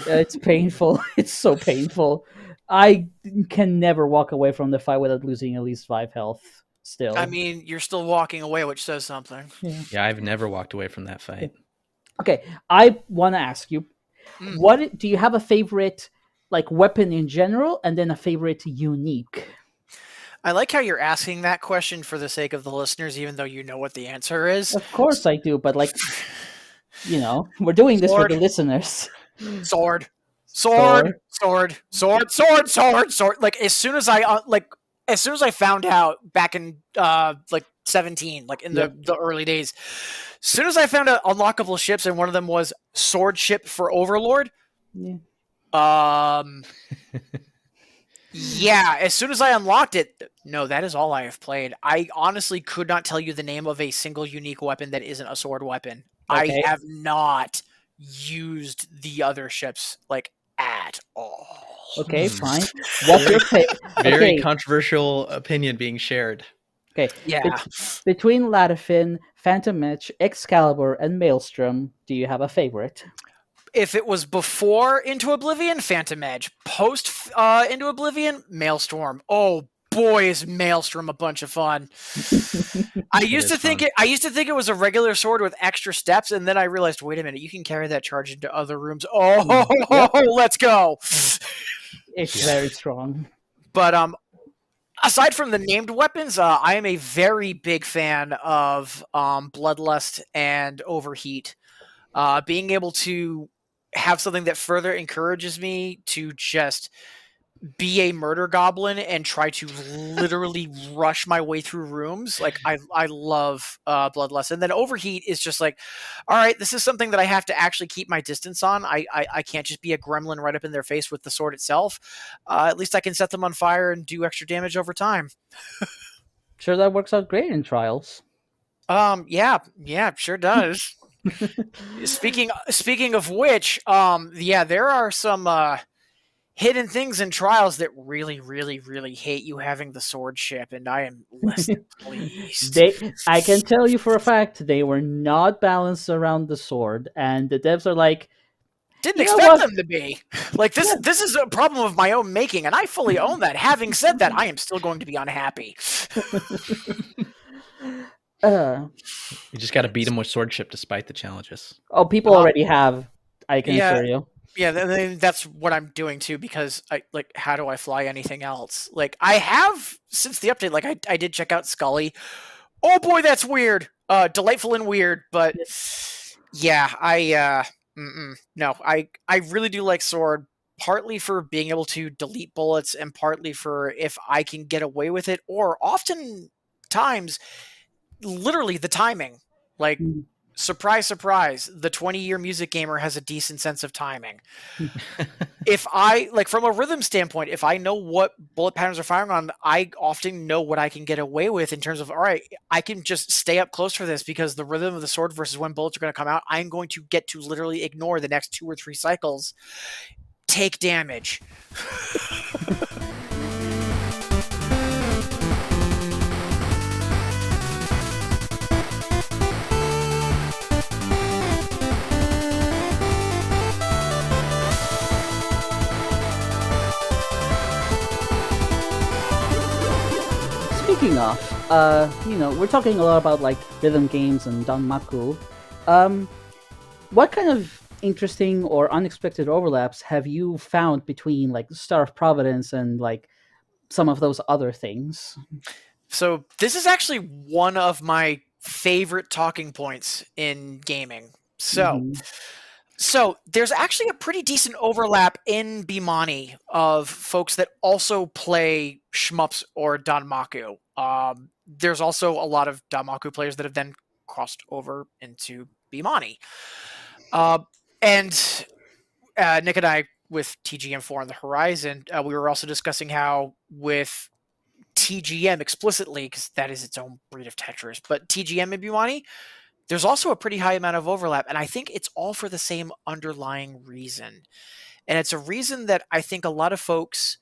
It's painful. It's so painful. I can never walk away from the fight without losing at least 5 health. Still, I mean, you're still walking away, which says something. Yeah, I've never walked away from that fight. Okay, I want to ask you, what do you have a favorite, like, weapon in general, and then a favorite unique? I like how you're asking that question for the sake of the listeners, even though you know what the answer is. Of course I do, but, like, we're doing this for the listeners. Sword. Like, as soon as I found out back in 17, like, in the early days, as soon as I found out unlockable ships, and one of them was sword ship for Overlord. Yeah, as soon as I unlocked it, no, that is all I have played. I honestly could not tell you the name of a single unique weapon that isn't a sword weapon. Okay. I have not used the other ships, like, at all. Okay, fine. What's your Very controversial opinion being shared. Okay. Yeah. Between Latafin, Phantom Edge, Excalibur, and Maelstrom, do you have a favorite? If it was before Into Oblivion, Phantom Edge. Post Into Oblivion, Maelstrom. Oh boy, is Maelstrom a bunch of fun. I used to think it was a regular sword with extra steps, and then I realized, wait a minute, you can carry that charge into other rooms. Oh, let's go. It's very strong. But aside from the named weapons, I am a very big fan of Bloodlust and Overheat. Being able to have something that further encourages me to just be a murder goblin and try to literally rush my way through rooms. Like I love Bloodlust, and then Overheat is just like, all right, this is something that I have to actually keep my distance on. I can't just be a gremlin right up in their face with the sword itself. At least I can set them on fire and do extra damage over time. Sure, that works out great in Trials. Yeah, sure does. Speaking of which, yeah, there are some hidden things in Trials that really, really, really hate you having the sword ship, and I am less than pleased. I can tell you for a fact they were not balanced around the sword, and the devs are like, Didn't you know expect what? them to be. Like this. Yeah. This is a problem of my own making, and I fully own that. Having said that, I am still going to be unhappy. You just got to beat them with swordship despite the challenges. Oh, people already have. I can Yeah. assure you. Yeah, that's what I'm doing too, because how do I fly anything else? Like I have since the update, like I did check out Scully. Oh boy, that's weird. Delightful and weird, but yeah, no, I really do like Sword, partly for being able to delete bullets and partly for if I can get away with it, or oftentimes literally the timing. Like surprise, surprise, the 20-year music gamer has a decent sense of timing. If I, like, from a rhythm standpoint, if I know what bullet patterns are firing on, I often know what I can get away with in terms of, all right, I can just stay up close for this because the rhythm of the sword versus when bullets are going to come out, I'm going to get to literally ignore the next 2 or 3 cycles, take damage. Speaking of, we're talking a lot about like rhythm games and danmaku. What kind of interesting or unexpected overlaps have you found between like Star of Providence and like some of those other things? So this is actually one of my favorite talking points in gaming. So there's actually a pretty decent overlap in Bemani of folks that also play shmups or danmaku. There's also a lot of danmaku players that have then crossed over into Bemani. And Nick and I, with TGM4 on the horizon, we were also discussing how with TGM explicitly, because that is its own breed of Tetris, but TGM and Bemani, there's also a pretty high amount of overlap, and I think it's all for the same underlying reason. And it's a reason that I think a lot of folks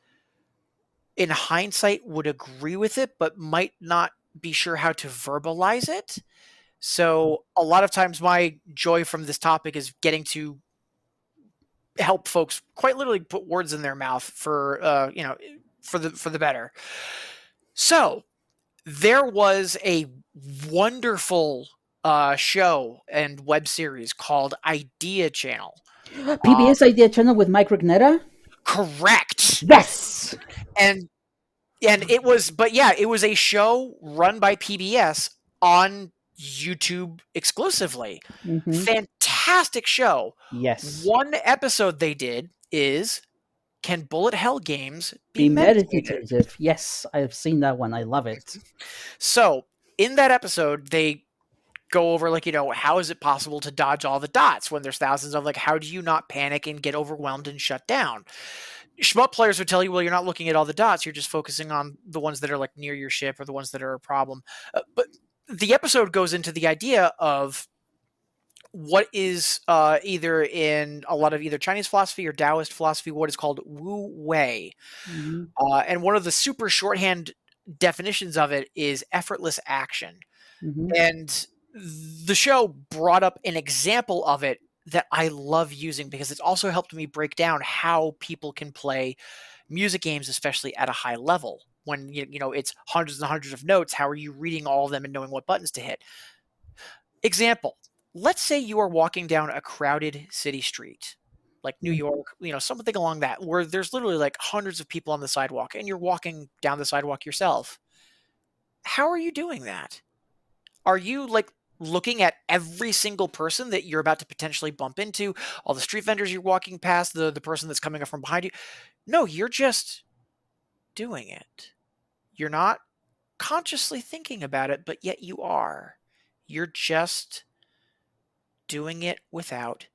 in hindsight would agree with it, but might not be sure how to verbalize it. So a lot of times my joy from this topic is getting to help folks quite literally put words in their mouth for the better. So there was a wonderful show and web series called Idea Channel. PBS Idea Channel with Mike Rignetta? Correct. Yes. And it was, but yeah, it was a show run by PBS on YouTube exclusively. Fantastic show. Yes. One episode they did is, can bullet hell games be meditative? Yes, I have seen that one. I love it. So in that episode, they go over, like, how is it possible to dodge all the dots when there's thousands of, like, how do you not panic and get overwhelmed and shut down? Shmup players would tell you, well, you're not looking at all the dots. You're just focusing on the ones that are like near your ship or the ones that are a problem. But the episode goes into the idea of what is either in a lot of either Chinese philosophy or Taoist philosophy, what is called Wu Wei. And one of the super shorthand definitions of it is effortless action. And the show brought up an example of it that I love using because it's also helped me break down how people can play music games, especially at a high level. When it's hundreds and hundreds of notes, how are you reading all of them and knowing what buttons to hit? Example, let's say you are walking down a crowded city street like New York, something along that, where there's literally like hundreds of people on the sidewalk and you're walking down the sidewalk yourself. How are you doing that? Are you like looking at every single person that you're about to potentially bump into, all the street vendors you're walking past, the person that's coming up from behind you? No, you're just doing it. You're not consciously thinking about it, but yet you are. You're just doing it without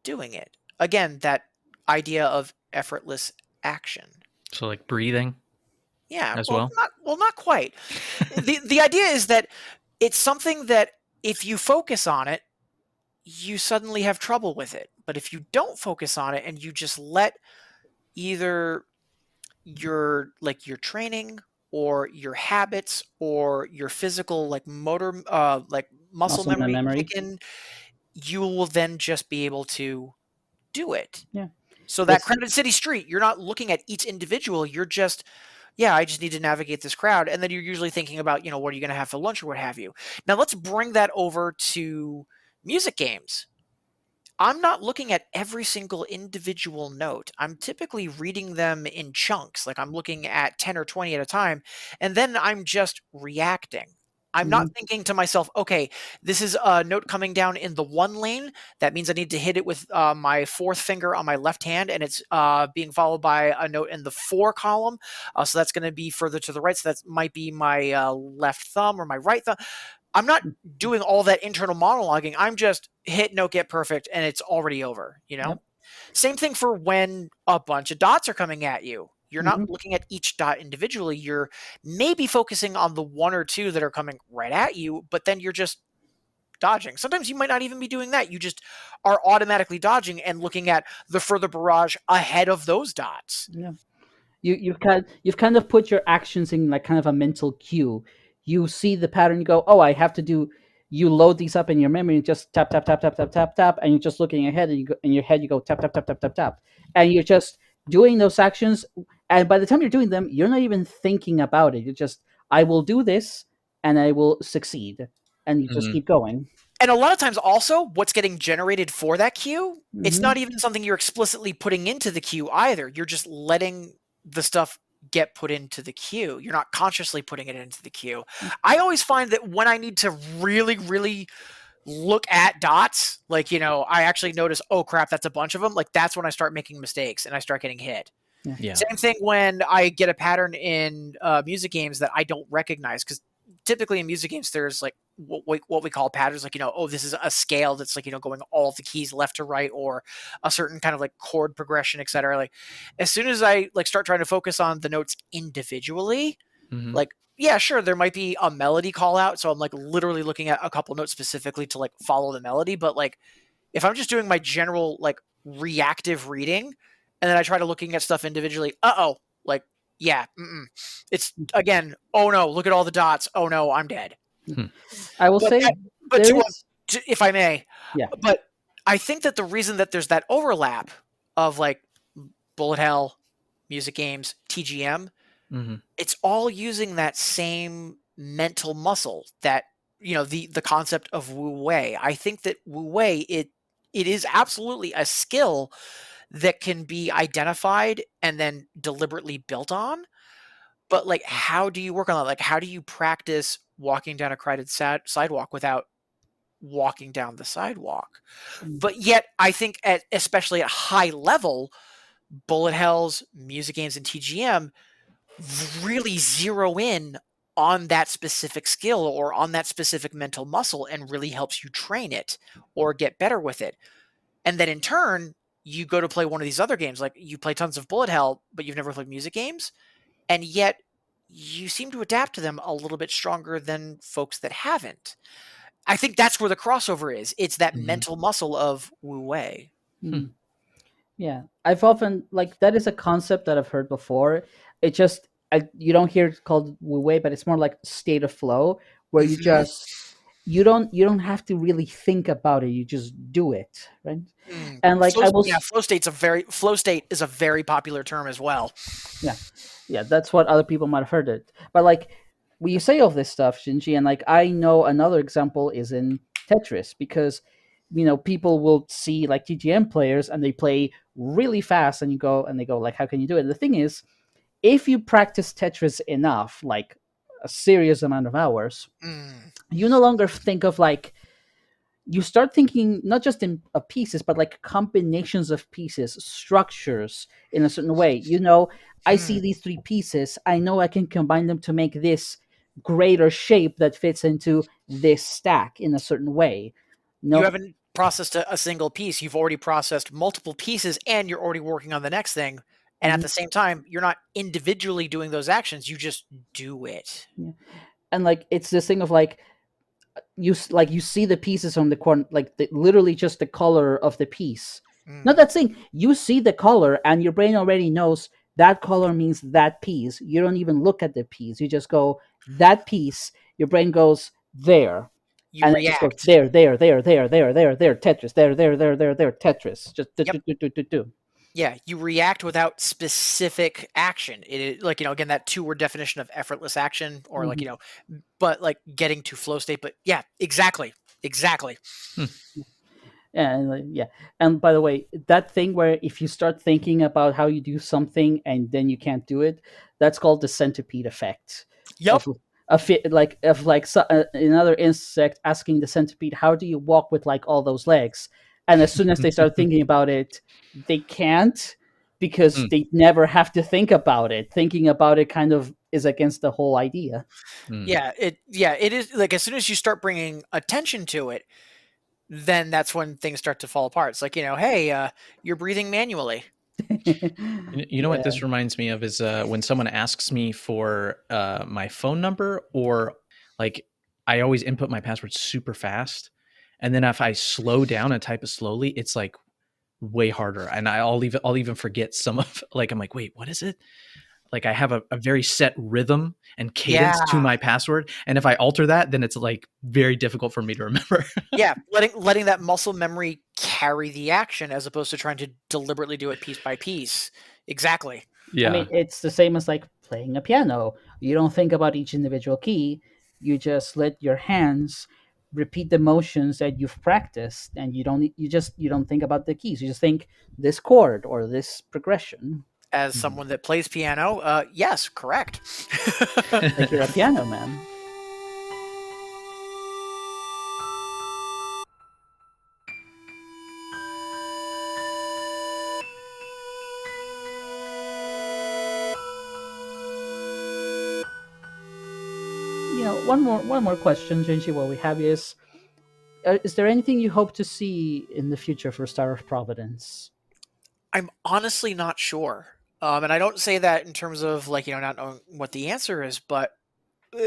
doing it. Again, that idea of effortless action. So like breathing. Yeah, as well. Not quite. the idea is that it's something that if you focus on it, you suddenly have trouble with it. But if you don't focus on it and you just let either your training or your habits or your physical like motor like muscle memory kick in, you will then just be able to do it. Yeah. So that crowded city street, you're not looking at each individual. You're just, I just need to navigate this crowd. And then you're usually thinking about, what are you going to have for lunch or what have you. Now let's bring that over to music games. I'm not looking at every single individual note. I'm typically reading them in chunks. Like I'm looking at 10 or 20 at a time, and then I'm just reacting. I'm not thinking to myself, okay, this is a note coming down in the 1 lane. That means I need to hit it with my 4th finger on my left hand, and it's being followed by a note in the 4 column. So that's going to be further to the right. So that might be my left thumb or my right thumb. I'm not doing all that internal monologuing. I'm just hit, note, get perfect, and it's already over, Yep. Same thing for when a bunch of dots are coming at you. You're not looking at each dot individually. You're maybe focusing on the 1 or 2 that are coming right at you, but then you're just dodging. Sometimes you might not even be doing that. You just are automatically dodging and looking at the further barrage ahead of those dots. Yeah. You've kind of put your actions in like kind of a mental cue. You see the pattern, you go, oh, I have to do. You load these up in your memory, and just tap tap tap tap tap tap tap, and you're just looking ahead, and you go in your head, you go tap tap tap tap tap tap, and you're just doing those actions. And by the time you're doing them, you're not even thinking about it. You're just, I will do this, and I will succeed, and you just keep going. And a lot of times also what's getting generated for that cue, it's not even something you're explicitly putting into the queue either. You're just letting the stuff get put into the queue. You're not consciously putting it into the queue. I always find that when I need to really, really look at dots, like, I actually notice, oh crap, that's a bunch of them. Like that's when I start making mistakes and I start getting hit. Yeah. Same thing when I get a pattern in music games that I don't recognize, because typically in music games there's like what we call patterns, like this is a scale that's like going all of the keys left to right, or a certain kind of like chord progression, etc. Like as soon as I like start trying to focus on the notes individually, like sure, there might be a melody call out, so I'm like literally looking at a couple notes specifically to like follow the melody. But like if I'm just doing my general like reactive reading and then I try to looking at stuff individually, like it's again, oh no, look at all the dots, oh no, I'm dead. I will say, if I may, but I think that the reason that there's that overlap of like bullet hell, music games, TGM, it's all using that same mental muscle, that the concept of wu wei. I think that wu wei, it is absolutely a skill that can be identified and then deliberately built on. But like, how do you work on that? Like, how do you practice walking down a crowded sidewalk without walking down the sidewalk? But yet, I think especially at high level, bullet hells, music games, and TGM really zero in on that specific skill or on that specific mental muscle and really helps you train it or get better with it. And then in turn, you go to play one of these other games, like you play tons of bullet hell, but you've never played music games. And yet you seem to adapt to them a little bit stronger than folks that haven't. I think that's where the crossover is. It's that mental muscle of wu wei. Yeah. I've often, like, that is a concept that I've heard before. It just, you don't hear it called wu wei, but it's more like state of flow, where you just, you don't have to really think about it. You just do it. Right. And like, flow state is a very popular term as well. Yeah, that's what other people might have heard it. But like, when you say all this stuff, Shinji, and like I know another example is in Tetris, because people will see like TGM players and they play really fast, and they go like, how can you do it? And the thing is, if you practice Tetris enough, like a serious amount of hours, you no longer think of like, you start thinking not just in pieces, but like combinations of pieces, structures in a certain way. I see these three pieces. I know I can combine them to make this greater shape that fits into this stack in a certain way. You haven't processed a single piece. You've already processed multiple pieces, and you're already working on the next thing. And at the same time, you're not individually doing those actions. You just do it. Yeah. And like, it's this thing of like, you see the pieces on the corner, like literally just the color of the piece. Not that thing. You see the color, and your brain already knows that color means that piece. You don't even look at the piece. You just go, that piece. Your brain goes there. You and react. It goes, there, Tetris, there, Tetris. Just do. Yeah, you react without specific action. It like, again, that two-word definition of effortless action, or like, but like getting to flow state. But yeah, exactly. And by the way, that thing where if you start thinking about how you do something and then you can't do it, that's called the centipede effect. Yep. Another insect asking the centipede, how do you walk with like all those legs? And as soon as they start thinking about it, they can't, because they never have to think about it. Thinking about it kind of is against the whole idea. Yeah, it is. Like, as soon as you start bringing attention to it, then that's when things start to fall apart. It's like, hey, you're breathing manually. You know what this reminds me of is when someone asks me for my phone number, or like, I always input my password super fast, and then if I slow down and type it slowly, it's like way harder, and I'll even forget some of, like, I'm like, wait, what is it? Like, I have a very set rhythm and cadence to my password, and if I alter that, then it's like very difficult for me to remember. Yeah, letting that muscle memory carry the action, as opposed to trying to deliberately do it piece by piece. Exactly. Yeah. I mean, it's the same as like playing a piano. You don't think about each individual key. You just let your hands repeat the motions that you've practiced, and you don't think about the keys. You just think this chord or this progression. As someone that plays piano, yes, correct. Like, you're a piano man. One more question, Jinji, while we have you is there anything you hope to see in the future for Star of Providence? I'm honestly not sure. And I don't say that in terms of like, not knowing what the answer is, but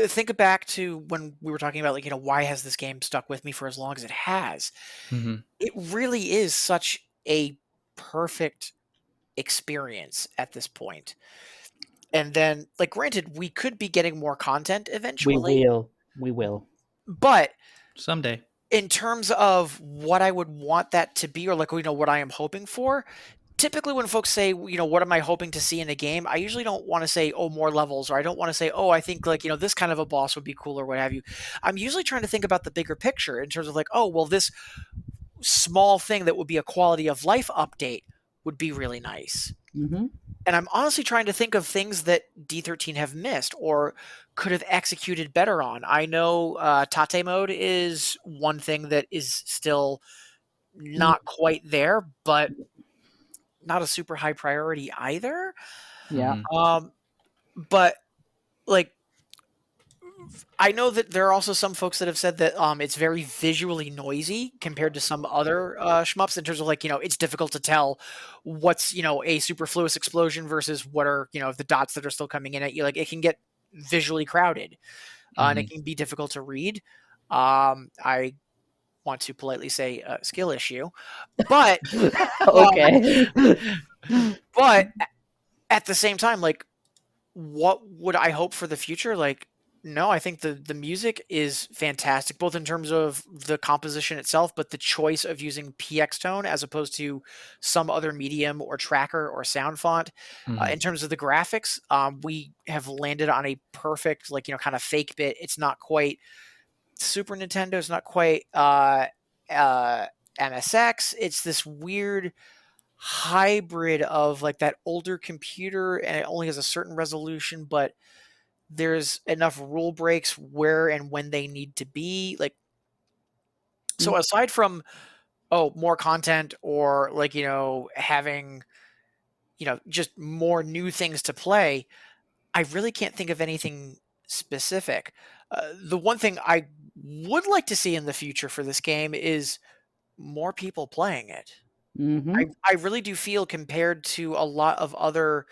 think back to when we were talking about, like, why has this game stuck with me for as long as it has? It really is such a perfect experience at this point. And then, like, granted, we could be getting more content eventually. We will. But someday, in terms of what I would want that to be, or like, what I am hoping for, typically when folks say, what am I hoping to see in a game, I usually don't want to say, oh, more levels, or I don't want to say, oh, I think like, this kind of a boss would be cool, or what have you. I'm usually trying to think about the bigger picture in terms of like, oh, well, this small thing that would be a quality of life update would be really nice. And I'm honestly trying to think of things that D13 have missed or could have executed better on. I know Tate mode is one thing that is still not quite there, but not a super high priority either. Yeah. But like, I know that there are also some folks that have said that it's very visually noisy compared to some other shmups, in terms of like, it's difficult to tell what's, a superfluous explosion versus what are, the dots that are still coming in at you. Like, it can get visually crowded and it can be difficult to read. I want to politely say a skill issue, but okay. But at the same time, like, what would I hope for the future? Like, no, I think the music is fantastic, both in terms of the composition itself, but the choice of using PX tone as opposed to some other medium or tracker or sound font. In terms of the graphics, we have landed on a perfect, like, kind of fake bit. It's not quite Super Nintendo. It's not quite MSX. It's this weird hybrid of like that older computer, and it only has a certain resolution, but there's enough rule breaks where and when they need to be. Like, so aside from more content, or like, having, just more new things to play, I really can't think of anything specific. The one thing I would like to see in the future for this game is more people playing it. I really do feel, compared to a lot of other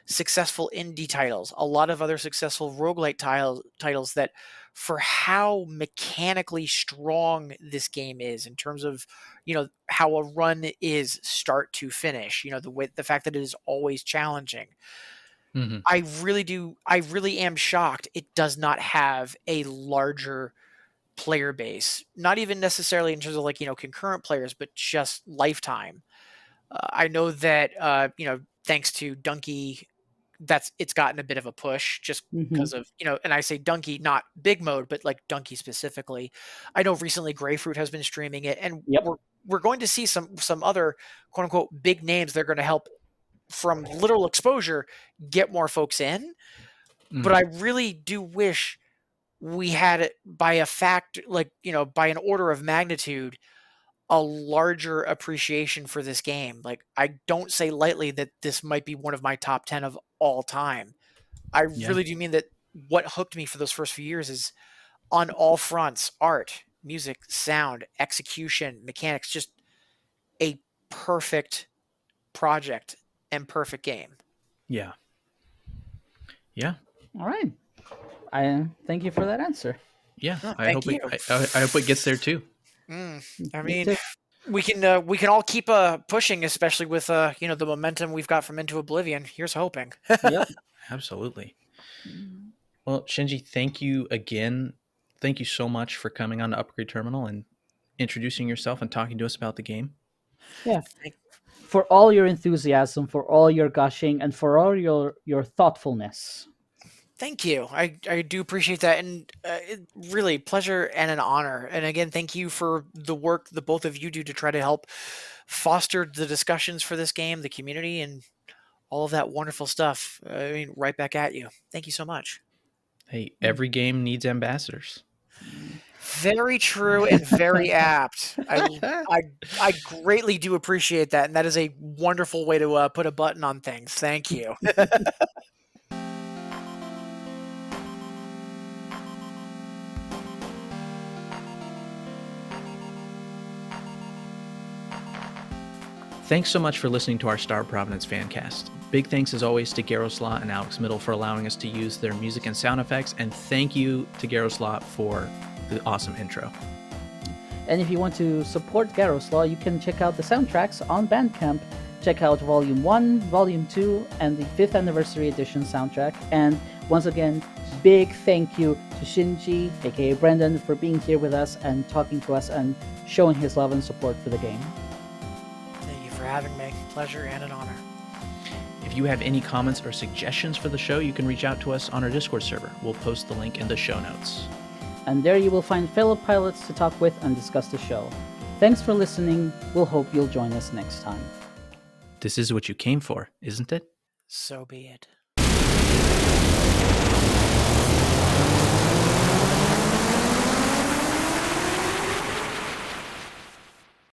successful indie titles, a lot of other successful roguelite titles, that for how mechanically strong this game is in terms of, how a run is start to finish, the fact that it is always challenging. Mm-hmm. I really am shocked it does not have a larger player base, not even necessarily in terms of like, concurrent players, but just lifetime. I know that, thanks to Donkey, it's gotten a bit of a push just because of, and I say Donkey, not big mode, but like Donkey specifically. I know recently Grapefruit has been streaming it, and we're going to see some other quote unquote big names that are going to help from literal exposure get more folks in. But I really do wish we had it by a fact, like, by an order of magnitude, a larger appreciation for this game. Like, I don't say lightly that this might be one of my top 10 of all time. I really do mean that. What hooked me for those first few years is on all fronts: art, music, sound, execution, mechanics, just a perfect project and perfect game. Yeah. All right. I thank you for that answer. Yeah. Oh, I hope it gets there too. I mean, we can all keep pushing, especially with the momentum we've got from Into Oblivion. Here's hoping. Yep. Absolutely. Well, Shinji, thank you again. Thank you so much for coming on to Upgrade Terminal and introducing yourself and talking to us about the game. Yeah. For all your enthusiasm, for all your gushing, and for all your thoughtfulness. Thank you. I do appreciate that, and really pleasure and an honor. And again, thank you for the work the both of you do to try to help foster the discussions for this game, the community, and all of that wonderful stuff. I mean, right back at you. Thank you so much. Hey, every game needs ambassadors. Very true and very apt. I greatly do appreciate that, and that is a wonderful way to put a button on things. Thank you. Thanks so much for listening to our Star Providence Fancast. Big thanks as always to Garoslaw and AlexMdle for allowing us to use their music and sound effects, and thank you to Garoslaw for the awesome intro. And if you want to support Garoslaw, you can check out the soundtracks on Bandcamp. Check out Volume 1, Volume 2, and the 5th Anniversary Edition soundtrack. And once again, big thank you to Shinji, aka Brendan, for being here with us and talking to us and showing his love and support for the game. Thank you for having me. Pleasure and an honor. If you have any comments or suggestions for the show, you can reach out to us on our Discord server. We'll post the link in the show notes. And there you will find fellow pilots to talk with and discuss the show. Thanks for listening. We'll hope you'll join us next time. This is what you came for, isn't it? So be it.